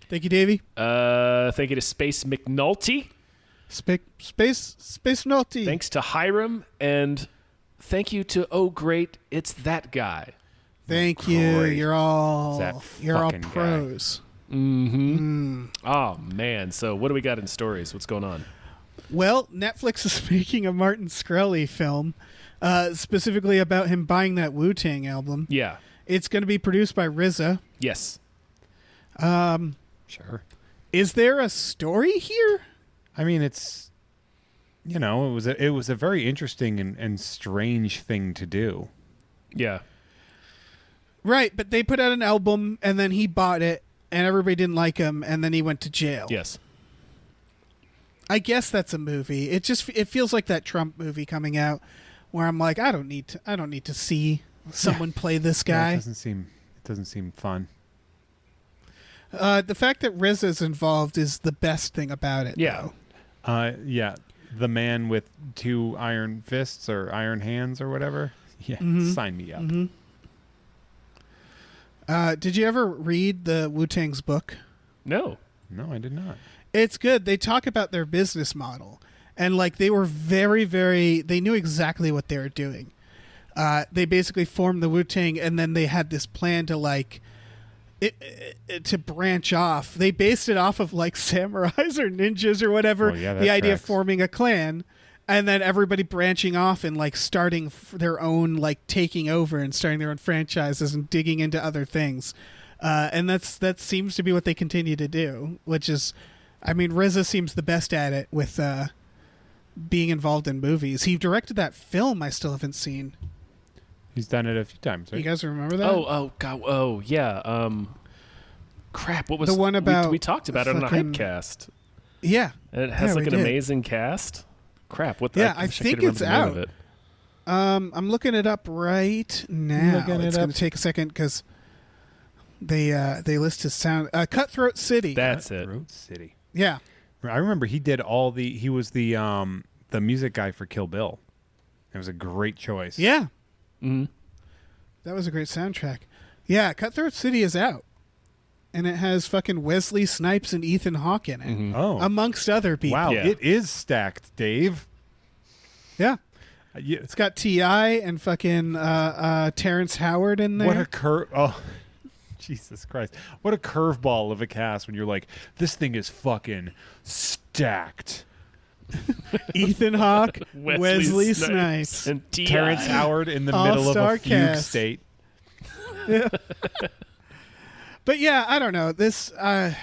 Thank you, Davey. Thank you to Space McNulty. Space Naughty. Thanks to Hiram. And thank you to Oh Great, It's That Guy. Thank you. Great. You're all fucking guy. pros. Oh, man. So what do we got in stories? What's going on? Well, Netflix is making a Martin Shkreli film, specifically about him buying that Wu-Tang album. Yeah. It's going to be produced by RZA. Yes. Sure. Is there a story here? I mean, it's it was a very interesting and strange thing to do. Yeah. Right, but they put out an album, and then he bought it, and everybody didn't like him, and then he went to jail. Yes. I guess that's a movie. It feels like that Trump movie coming out, where I'm like, I don't need to see someone play this guy. Yeah, it doesn't seem fun. The fact that RZA's involved is the best thing about it. Yeah. Though. Yeah. The man with two iron fists or iron hands or whatever. Yeah. Sign me up. Did you ever read the Wu-Tang's book? No. No, I did not. It's good. They talk about their business model, and like they were very, very. They knew exactly what they were doing. They basically formed the Wu-Tang, and then they had this plan to like to branch off. They based it off of like samurais or ninjas or whatever. Well, yeah, that the idea of tracks. forming a clan, and then everybody branching off and like starting their own, like taking over and starting their own franchises and digging into other things. And that seems to be what they continue to do, which is, I mean, RZA seems the best at it with being involved in movies. He directed that film I still haven't seen. He's done it a few times, right? You guys remember that? Oh, God. Oh, yeah. Crap. What was The one about we talked about it on a fucking- Hypecast. Yeah. And it has Yeah, like we an did. amazing cast. Crap. What the Yeah, I I wish think could it's remember the name out. of it. I'm looking it up right now. Looking it It's going up. to take a second because they list his sound. Cutthroat City. That's it. Road City. Yeah. I remember he was the music guy for Kill Bill. It was a great choice. Yeah. Mm-hmm. That was a great soundtrack. Yeah, Cutthroat City is out. And it has fucking Wesley Snipes and Ethan Hawke in it. Oh. Amongst other people. Wow, Yeah. it is stacked, Dave. Yeah. Yeah. It's got T.I. and fucking Terrence Howard in there. What a curve! Oh, Jesus Christ! What a curveball of a cast when you're like, this thing is fucking stacked. Ethan Hawke, Wesley Snipes. and T.I. Terrence Howard in the middle of All-star a fugue cast. state. But yeah, I don't know. This I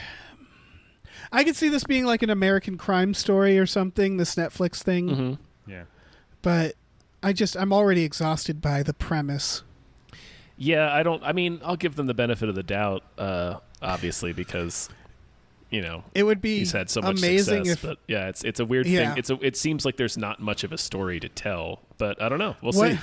could see this being like an American Crime Story or something, this Netflix thing. Mhm. Yeah. But I'm already exhausted by the premise. Yeah, I'll give them the benefit of the doubt, obviously, because, It would be he's had so much amazing success. if But yeah, it's a weird Yeah. thing. It seems like there's not much of a story to tell, but I don't know. We'll what see.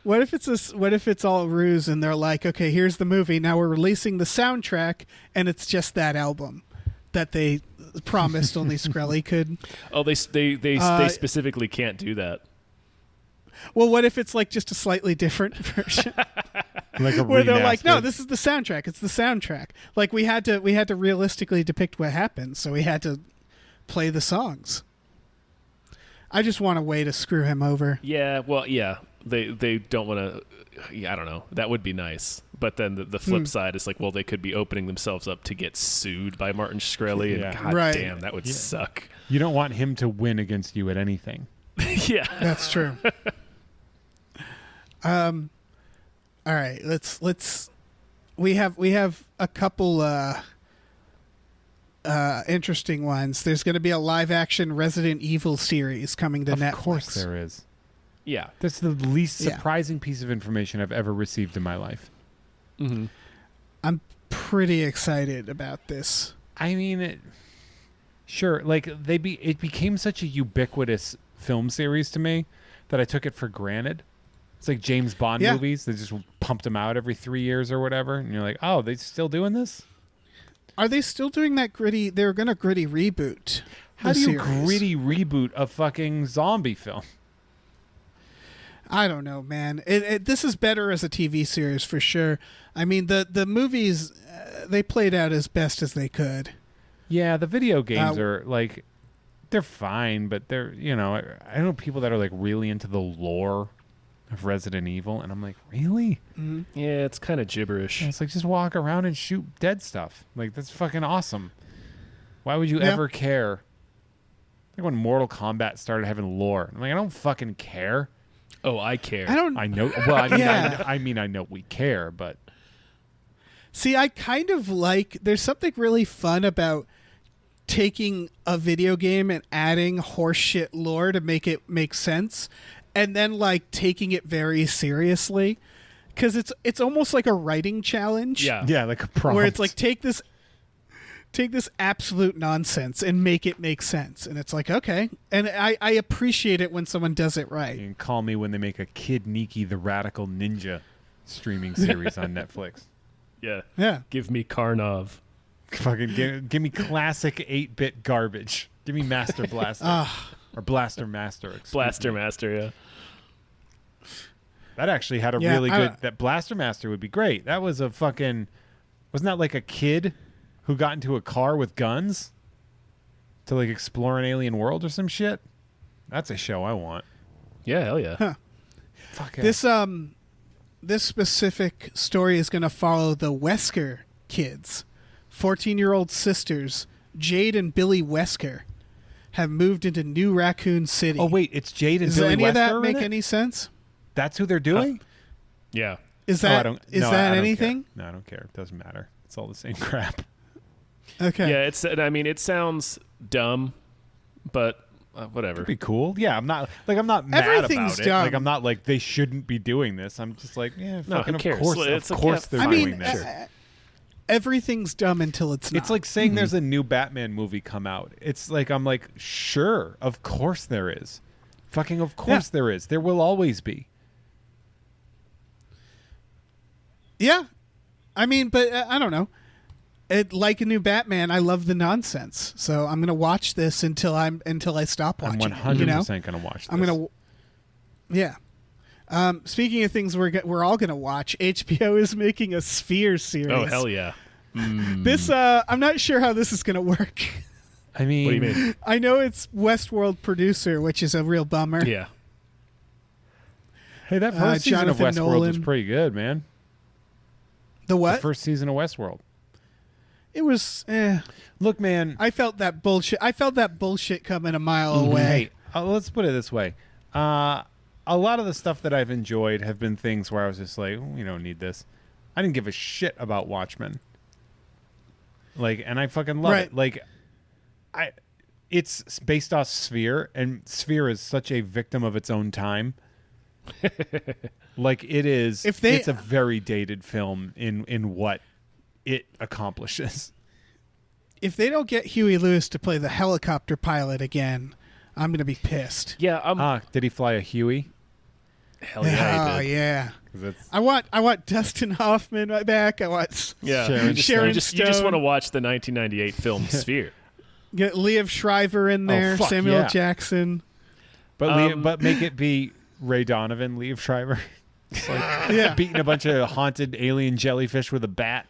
what if it's all a ruse and they're like, okay, here's the movie. Now we're releasing the soundtrack and it's just that album that they promised only Shkreli could. Oh, they specifically can't do that. Well, what if it's like just a slightly different version? Like a Where they're like, no, remastered. this is the soundtrack. It's the soundtrack. Like we had to realistically depict what happened, so we had to play the songs. I just want a way to screw him over. Yeah, well, yeah, they don't want to. Yeah, I don't know. That would be nice, but then the flip side is like, well, they could be opening themselves up to get sued by Martin Shkreli, Yeah. and god Right. damn, that would suck. You don't want him to win against you at anything. Yeah, That's true. All right, let's. We have a couple interesting ones. There's going to be a live action Resident Evil series coming to Netflix. Of course there is. Yeah. That's the least surprising piece of information I've ever received in my life. Mm-hmm. I'm pretty excited about this. I mean, sure. Like it became such a ubiquitous film series to me that I took it for granted. It's like James Bond movies. They just pumped them out every 3 years or whatever. And you're like, oh, they still doing this? Are they still doing that gritty? They're going to gritty reboot. How do you gritty reboot a fucking zombie film? I don't know, man. This is better as a TV series for sure. I mean, the movies, they played out as best as they could. Yeah, the video games are like, they're fine, but they're, I know people that are like really into the lore of Resident Evil, and I'm like, really? Mm-hmm. Yeah, it's kind of gibberish. And it's like, just walk around and shoot dead stuff. Like, that's fucking awesome. Why would you ever care? Like when Mortal Kombat started having lore. I'm like, I don't fucking care. Oh, I care. I know. Well, I mean, I know we care, but see, I kind of like. There's something really fun about taking a video game and adding horseshit lore to make it make sense, and then like taking it very seriously, because it's almost like a writing challenge. Yeah, like a prompt where it's like take this absolute nonsense and make it make sense, and it's like, okay, and I appreciate it when someone does it right. You can call me when they make a Kid Niki the Radical Ninja streaming series on Netflix. Yeah. Give me Karnov. Fucking give me classic 8-bit garbage. Give me Master Blaster. Or Blaster Master. Blaster Master, yeah. That actually had a really good... That Blaster Master would be great. That was a fucking... Wasn't that like a kid who got into a car with guns to like explore an alien world or some shit? That's a show I want. Yeah, hell yeah. Huh. Fuck it. This specific story is going to follow the Wesker kids. 14-year-old sisters, Jade and Billy Wesker, have moved into New Raccoon City. Oh, wait, it's Jade and Does Billy any Wesker of that in make it? any sense? That's who they're doing? Yeah. Is that I anything? No, I don't care. It doesn't matter. It's all the same crap. Okay. Yeah, it sounds dumb, but whatever. It'd be cool. Yeah, I'm not mad Everything's about it. dumb. Like I'm not like they shouldn't be doing this. I'm just like, fucking who cares? of course they're doing this. Everything's dumb until it's not. It's like saying there's a new Batman movie come out. It's like I'm like, sure, of course there is. Fucking of course there is. There will always be. Yeah. I mean, but I don't know. Like a new Batman, I love the nonsense. So I'm going to watch this until I stop watching. I'm 100% going to watch this. I'm going to Yeah. Speaking of things we're all going to watch, HBO is making a Sphere series. Oh, hell yeah. This I'm not sure how this is going to work. I mean, what do you mean? I know it's Westworld producer, which is a real bummer. Yeah. Hey, that first season of Jonathan Westworld was Nolan. pretty good, man. The what? The first season of Westworld. It was Look, man. I felt that bullshit coming a mile away. Hey, let's put it this way. A lot of the stuff that I've enjoyed have been things where I was just like, we don't need this. I didn't give a shit about Watchmen. Like, and I fucking love it. Like, it's based off Sphere, and Sphere is such a victim of its own time. Like, it is. It's a very dated film in what it accomplishes. If they don't get Huey Lewis to play the helicopter pilot again, I'm going to be pissed. Yeah. Did he fly a Huey? Hell yeah. Oh yeah. I want Dustin Hoffman right back. I want Sharon Stone. You just want to watch the 1998 film Sphere. Get Liev Schreiber in there. Samuel Jackson. But make it be Ray Donovan, Liev Schreiber. It's like beating a bunch of haunted alien jellyfish with a bat.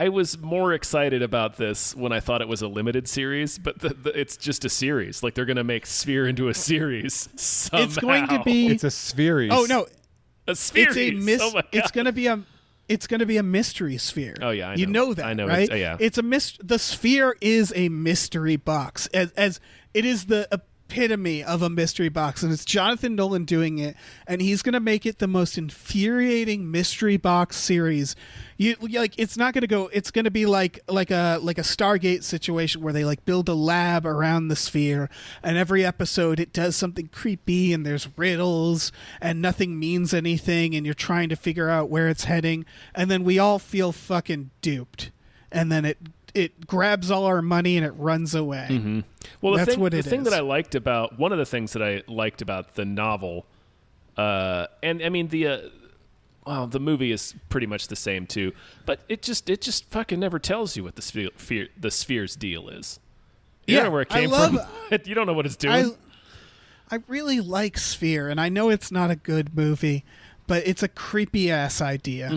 I was more excited about this when I thought it was a limited series, but it's just a series. Like, they're going to make Sphere into a series somehow. It's going to be. It's a Spheres. Oh no, a Spheres. Oh my God. It's going to be a mystery Sphere. Oh yeah, I know. You know that, I know, right? It's a The Sphere is a mystery box, as it is epitome of a mystery box, and it's Jonathan Nolan doing it, and he's gonna make it the most infuriating mystery box series. It's not gonna go. It's gonna be like a Stargate situation where they like build a lab around the sphere, and every episode it does something creepy, and there's riddles, and nothing means anything, and you're trying to figure out where it's heading, and then we all feel fucking duped, and then it grabs all our money and it runs away. Mm-hmm. Well, that's one of the things that I liked about the novel, and I mean the movie is pretty much the same too, but it just fucking never tells you what the sphere's deal is. You don't know where it came from. You don't know what it's doing. I really like Sphere, and I know it's not a good movie, but it's a creepy ass idea.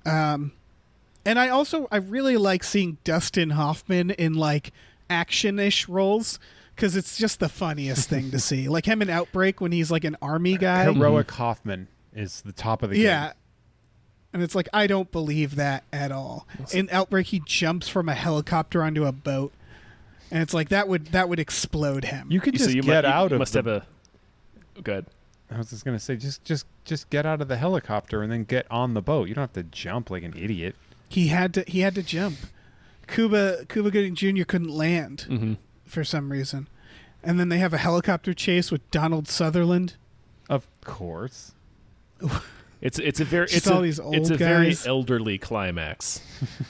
Mm-hmm. And I really like seeing Dustin Hoffman in like action-ish roles, because it's just the funniest thing to see. Like him in Outbreak when he's like an army guy. Heroic Hoffman is the top of the game. Yeah. And it's like, I don't believe that at all. In Outbreak, he jumps from a helicopter onto a boat, and it's like that would explode him. You could just get out of. Go ahead. I was just gonna say, just get out of the helicopter and then get on the boat. You don't have to jump like an idiot. He had to jump. Cuba Gooding Jr. couldn't land for some reason, and then they have a helicopter chase with Donald Sutherland. Of course. It's a very very elderly climax.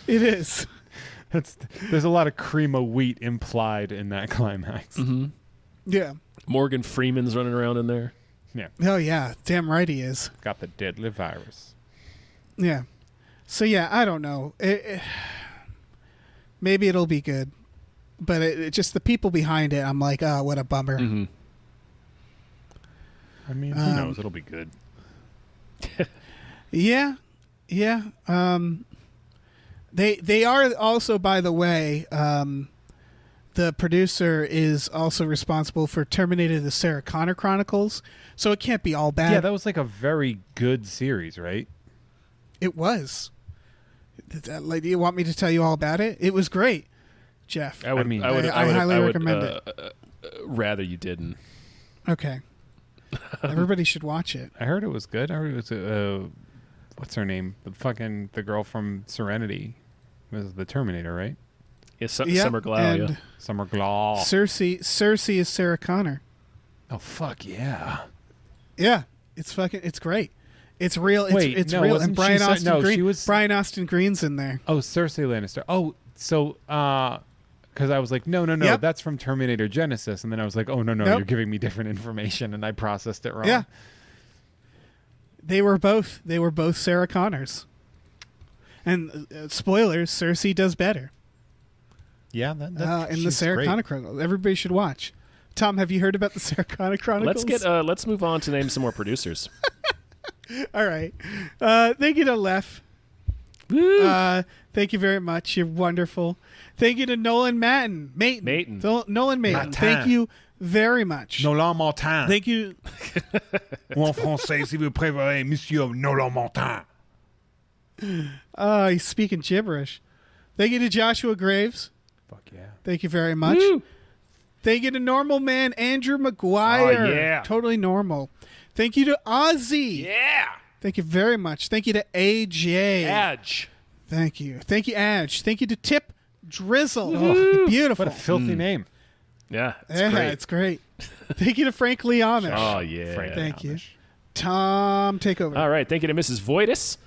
It is. There's a lot of cream of wheat implied in that climax. Mm-hmm. Yeah. Morgan Freeman's running around in there. Yeah. Oh yeah, damn right he is. Got the deadly virus. Yeah. So yeah, I don't know. Maybe it'll be good, but it just the people behind it. I'm like, oh, what a bummer. Mm-hmm. I mean, who knows? It'll be good. Yeah. They are also, by the way, the producer is also responsible for Terminating the Sarah Connor Chronicles, so it can't be all bad. Yeah, that was like a very good series, right? It was. Do you want me to tell you all about it? It was great, Jeff. I would highly recommend it. Rather you didn't. Okay. Everybody should watch it. I heard it was good. I heard it was what's her name? The girl from Serenity was the Terminator, right? Yeah, Summer Glau. Yeah, Summer Glau. Cersei is Sarah Connor. Oh fuck yeah! Yeah, it's great. It's real. It's no, real. And Brian Austin Green. Brian Austin Green's in there. Oh, Cersei Lannister. Oh, so because I was like, no, Yep. that's from Terminator Genesis, and then I was like, oh no, Nope. you're giving me different information, and I processed it wrong. Yeah. They were both Sarah Connors. And spoilers, Cersei does better. Yeah, in the Sarah Connor Chronicles. Everybody should watch. Tom, have you heard about the Sarah Connor Chronicles? Let's move on to name some more producers. All right. Thank you to Lef. Woo! Thank you very much. You're wonderful. Thank you to Nolan Maton. Nolan Maton. Thank you very much. Nolan Martin. Thank you. Ou en français, si vous préférez, Monsieur Nolan Martin. He's speaking gibberish. Thank you to Joshua Graves. Fuck yeah. Thank you very much. Woo! Thank you to Normal Man Andrew McGuire. Oh, yeah. Totally normal. Thank you to Ozzy. Yeah. Thank you very much. Thank you to AJ. Edge. Thank you. Thank you, Adge. Thank you to Tip Drizzle. Woo-hoo. Beautiful. What a filthy name. Yeah, it's great. Thank you to Frank Lee Amish. Oh, yeah. Thank you. Tom, take over. All right. Thank you to Mrs. Voitis.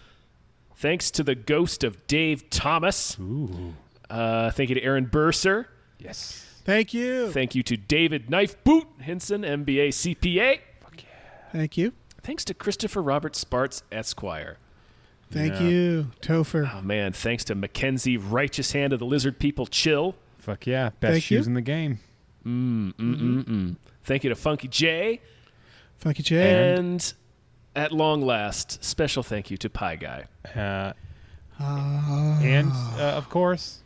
Thanks to the ghost of Dave Thomas. Ooh. Thank you to Aaron Burser. Yes. Thank you. Thank you to David Knife Boot Hinson, MBA CPA. Fuck yeah. Thank you. Thanks to Christopher Robert Sparts, Esquire. Thank you, Topher. Oh, man. Thanks to Mackenzie, Righteous Hand of the Lizard People, Chill. Fuck yeah. Best shoes in the game. Thank you to Funky J. Funky J. And at long last, special thank you to Pie Guy. And, of course,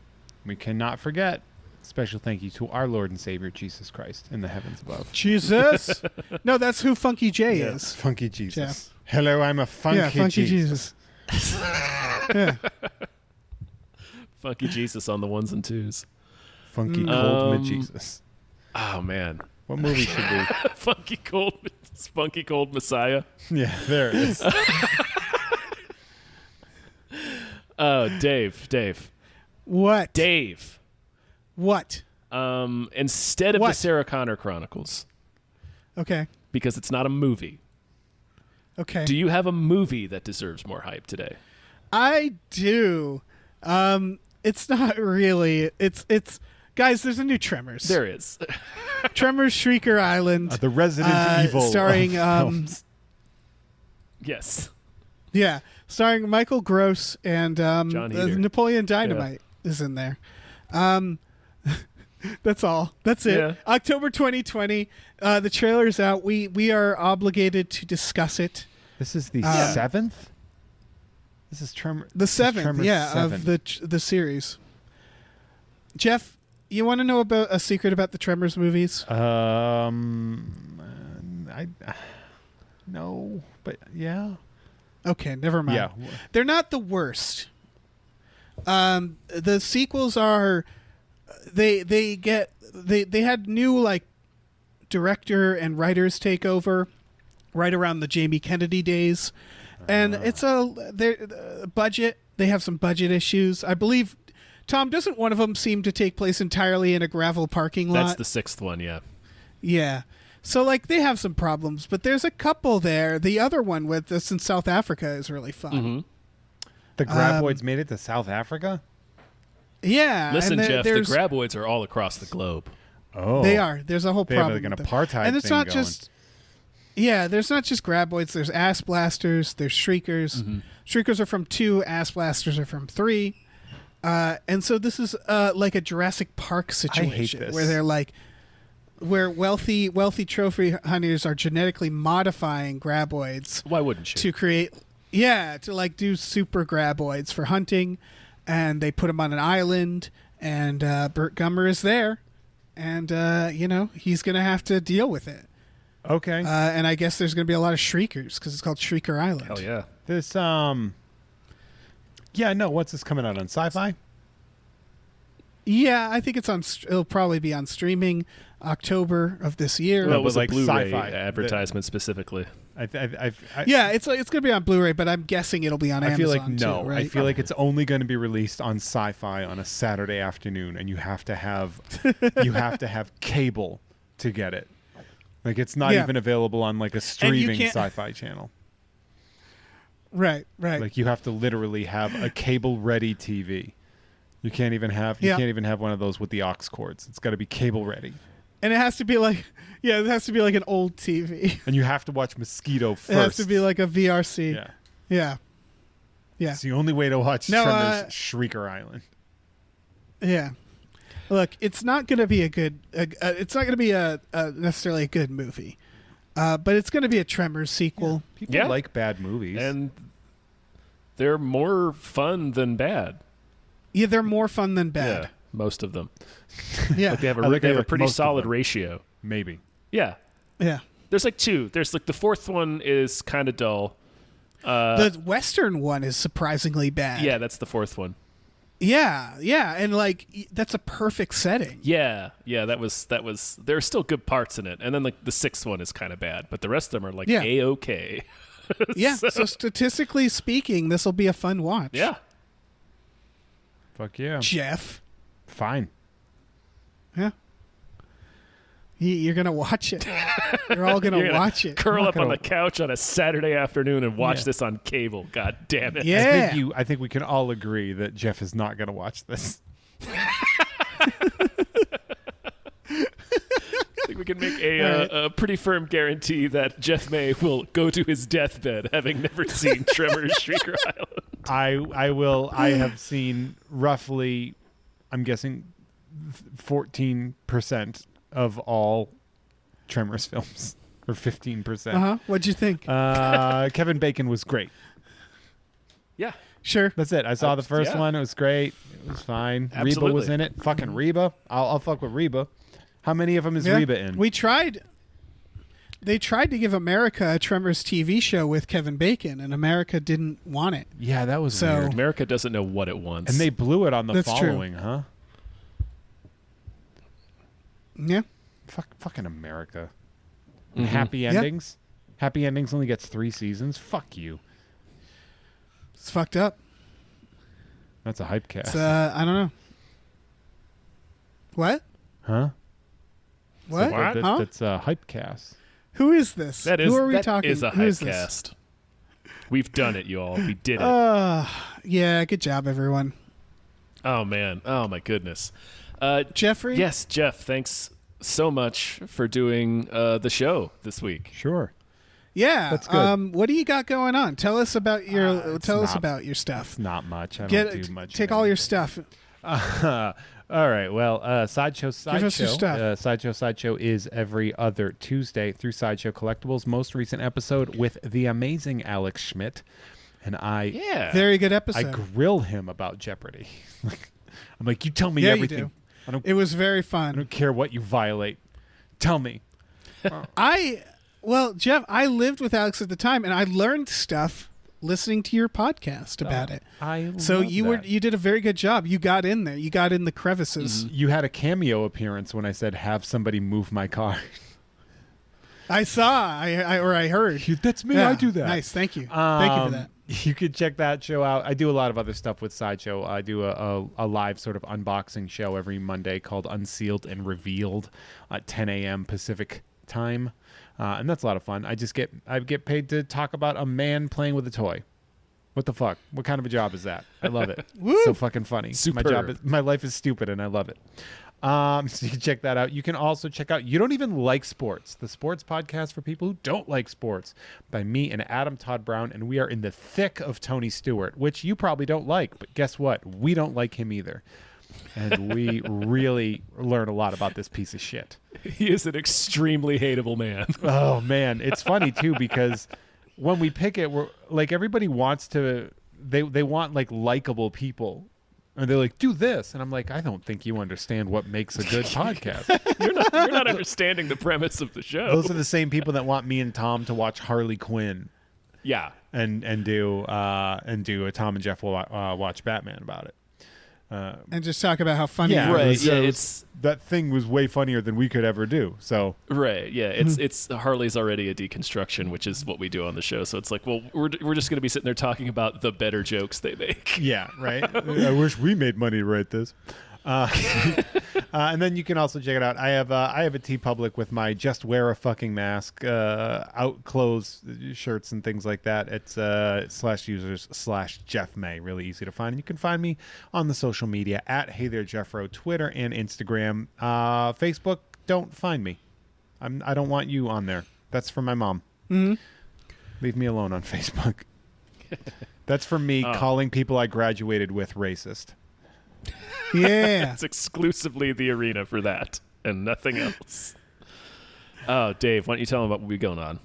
we cannot forget, special thank you to our Lord and Savior, Jesus Christ, in the heavens above. Jesus? No, that's who Funky J is. Funky Jesus. Jeff. Hello, I'm a funky Jesus. Yeah. Funky Jesus on the ones and twos. Funky cold mid Jesus. Oh man, What movie should we? Spunky Cold Messiah. Yeah, there it is. Dave. What? Dave. What? Instead of the Sarah Connor Chronicles, Okay. because it's not a movie. Okay. Do you have a movie that deserves more hype today? I do. It's not really. It's guys. There's a new Tremors. There is. Tremors: Shrieker Island. The Resident Evil starring of films. Yes. Yeah, starring Michael Gross and John Heder. Napoleon Dynamite is in there. That's all. That's it. Yeah. October 2020. The trailer's out. We are obligated to discuss it. This is the 7th. This is Tremor. The 7th, yeah, 7. of the series. Jeff, you want to know about a secret about the Tremors movies? No, but yeah. Okay, never mind. Yeah. They're not the worst. The sequels are they had new like director and writers take over right around the Jamie Kennedy days. And it's a budget. They have some budget issues. I believe, Tom, doesn't one of them seem to take place entirely in a gravel parking lot? That's the sixth one, yeah. Yeah. So, like, they have some problems, but there's a couple there. The other one with this in South Africa is really fun. Mm-hmm. The Graboids made it to South Africa? Yeah. Listen, and Jeff, the there's- Graboids are all across the globe. Oh. They are. There's a whole They have problem. like an with them. apartheid And it's thing not going. just... Yeah, there's not just Graboids. There's Ass Blasters. There's Shriekers. Mm-hmm. Shriekers are from 2. Ass Blasters are from 3. And so this is like a Jurassic Park situation this. where they're like... Where wealthy trophy hunters are genetically modifying Graboids Why wouldn't you? to create... Yeah, to like do super Graboids for hunting. And they put them on an island. And Burt Gummer is there. And, he's going to have to deal with it. Okay. And I guess there's going to be a lot of Shriekers because it's called Shrieker Island. Hell yeah. This, yeah, no, what's this coming out on Sci-Fi? Yeah, I think it's on. It'll probably be on streaming October of this year. Well, it but was like a Blu-ray sci-fi. advertisement specifically. Yeah, it's going to be on Blu-ray, but I'm guessing it'll be on I Amazon feel like no. too, right? I feel like it's only going to be released on Sci-Fi on a Saturday afternoon, and you have to have cable to get it. Like it's not even available on like a streaming can't- Sci-Fi channel. Right. Like you have to literally have a cable-ready TV. You can't even have one of those with the aux cords. It's got to be cable-ready. And it has to be like, it has to be like an old TV. And you have to watch Mosquito first. It has to be like a VRC. Yeah. Yeah. Yeah. It's the only way to watch No, Tremors Shrieker Island. Yeah. Look, it's not going to be it's not going to be a necessarily a good movie. But it's going to be a Tremors sequel. People like bad movies. And they're more fun than bad. Yeah, they're more fun than bad. Yeah, most of them. Yeah. Like they have I think I a like pretty most of solid them. ratio. Maybe. Yeah. Yeah. There's like 2. There's like the fourth one is kind of dull. The Western one is surprisingly bad. Yeah, that's the fourth one. Yeah, and like that's a perfect setting. Yeah, that was. There are still good parts in it, and then like the sixth one is kind of bad, but the rest of them are like A-okay. Yeah, so statistically speaking, this will be a fun watch. Yeah. Fuck yeah. Jeff. Fine. Yeah. You're gonna watch it. You're all gonna watch it. Curl up on the couch on a Saturday afternoon and watch this on cable. God damn it! Yeah. I think we can all agree that Jeff is not going to watch this. I think we can make a pretty firm guarantee that Jeff May will go to his deathbed having never seen Tremors Shrieker Island. I will. I have seen roughly, I'm guessing, 14% of all Tremors films, or 15%. What'd you think? Kevin Bacon was great. Yeah. Sure. That's it. I saw the first one. It was great. It was fine. Absolutely. Reba was in it. Fucking Reba. I'll fuck with Reba. How many of them is Reba in? We tried. They tried to give America a Tremors TV show with Kevin Bacon, and America didn't want it. Yeah, that was So- weird. America doesn't know what it wants. And they blew it on the That's true. following, huh? Yeah. Fucking America. Happy endings. Happy endings only gets 3 seasons. Fuck you. It's fucked up. That's a Hypecast. I don't know. What? Huh? What? Huh? That's a Hypecast. Who is this? That is, Who are we that talking? is a Who is this? Hypecast. We've done it, you all. We did it. Yeah, good job, everyone. Oh, man. Oh, my goodness. Jeffrey? Yes, Jeff, thanks so much for doing the show this week. Sure. Yeah. That's good. What do you got going on? Tell us about your It's stuff. It's not much. I don't do much. Take all your stuff. All right. Well, Sideshow. Give us your stuff. Sideshow is every other Tuesday through Sideshow Collectibles. Most recent episode with the amazing Alex Schmidt, and I. Very good episode. I grill him about Jeopardy. I'm like, you tell me Yeah, everything. you do. It was very I fun. don't care what you violate. Tell me. Well, Jeff, I lived with Alex at the time, and I learned stuff listening to your podcast about it. So you did a very good job. You got in there. You got in the crevices. You had a cameo appearance when I said, "Have somebody move my car." I saw. I heard. That's me. Yeah, I do that. Nice. Thank you. Thank you for that. You could check that show out. I do a lot of other stuff with Sideshow. I do a live sort of unboxing show every Monday called Unsealed and Revealed at 10 a.m. Pacific time. And that's a lot of fun. I get paid to talk about a man playing with a toy. What the fuck? What kind of a job is that? I love it. So fucking funny. Superb. My life is stupid and I love it. So you can check that out. You can also check out You Don't Even Like Sports, the sports podcast for people who don't like sports, by me and Adam Todd Brown. And we are in the thick of Tony Stewart, which you probably don't like, but guess what? We don't like him either. And we really learn a lot about this piece of shit. He is an extremely hateable man. Oh man, it's funny too because when we pick it, we're like everybody wants to. They want like likable people, and they're like, do this, and I'm like, I don't think you understand what makes a good podcast. You're not understanding the premise of the show. Those are the same people that want me and Tom to watch Harley Quinn. Yeah, and do a Tom and Jeff will watch Batman about it. And just talk about how funny. Yeah, right. It's that thing was way funnier than we could ever do. So right, yeah. It's Harley's already a deconstruction, which is what we do on the show. So it's like, well, we're just going to be sitting there talking about the better jokes they make. Yeah, right. I wish we made money to write this. And then you can also check it out. I have a TeePublic with my Just Wear a Fucking Mask out clothes shirts and things like that. It's /users/Jeff May. Really easy to find. And you can find me on the social media at Hey There Jeffro, Twitter and Instagram. Facebook, don't find me. I don't want you on there. That's for my mom. Mm-hmm. Leave me alone on Facebook. That's for me calling people I graduated with racist. Yeah. It's exclusively the arena for that and nothing else. Oh, Dave, why don't you tell them about what we're going on?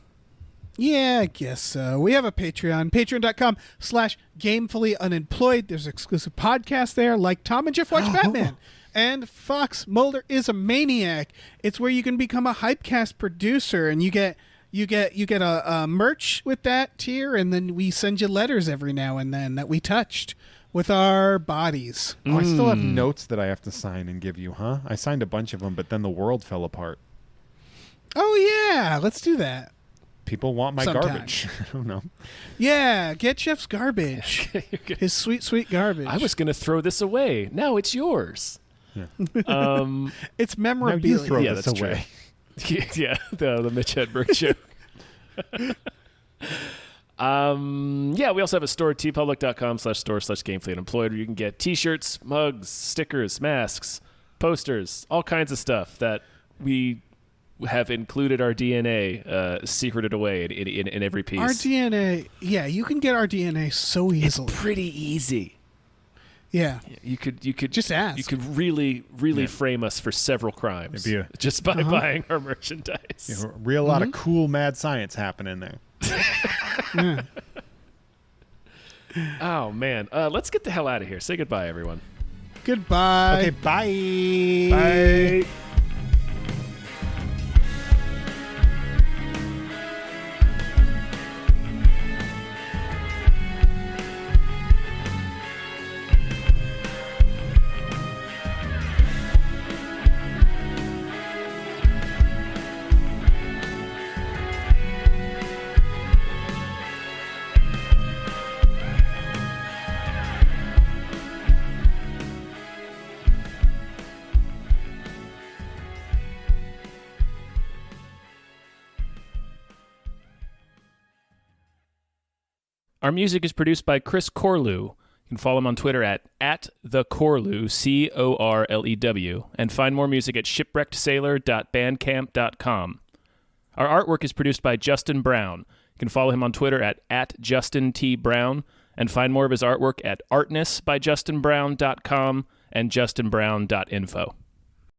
Yeah, I guess so. We have a Patreon, patreon.com/gamefullyunemployed. There's exclusive podcasts there like Tom and Jeff Watch Batman. And Fox Mulder is a Maniac. It's where you can become a Hypecast producer and you get a merch with that tier, and then we send you letters every now and then that we touched with our bodies. Oh, I still have notes that I have to sign and give you, huh? I signed a bunch of them, but then the world fell apart. Oh, yeah. Let's do that. People want my Sometime. garbage. I don't know. Yeah, get Jeff's garbage. His sweet, sweet garbage. I was going to throw this away. Now it's yours. Yeah. It's Now memorabilia. you throw Yeah, this that's away. Yeah, the Mitch Hedberg joke. Yeah, we also have a store, tpublic.com/store/gamefullyunemployed, where you can get t-shirts, mugs, stickers, masks, posters, all kinds of stuff that we have included our DNA secreted away in every piece. Our DNA, yeah, you can get our DNA so easily. It's pretty easy. Yeah. You could just ask. You could really frame us for several crimes just by buying our merchandise. Yeah, real lot of cool mad science happening there. Yeah. Oh man, let's get the hell out of here. Say goodbye, everyone. Goodbye. Okay, bye. Bye. Our music is produced by Chris Corlew. You can follow him on Twitter at @thecorlew, Corlew, and find more music at shipwreckedsailor.bandcamp.com. Our artwork is produced by Justin Brown. You can follow him on Twitter at @JustinTBrown, and find more of his artwork at artnessbyjustinbrown.com and justinbrown.info.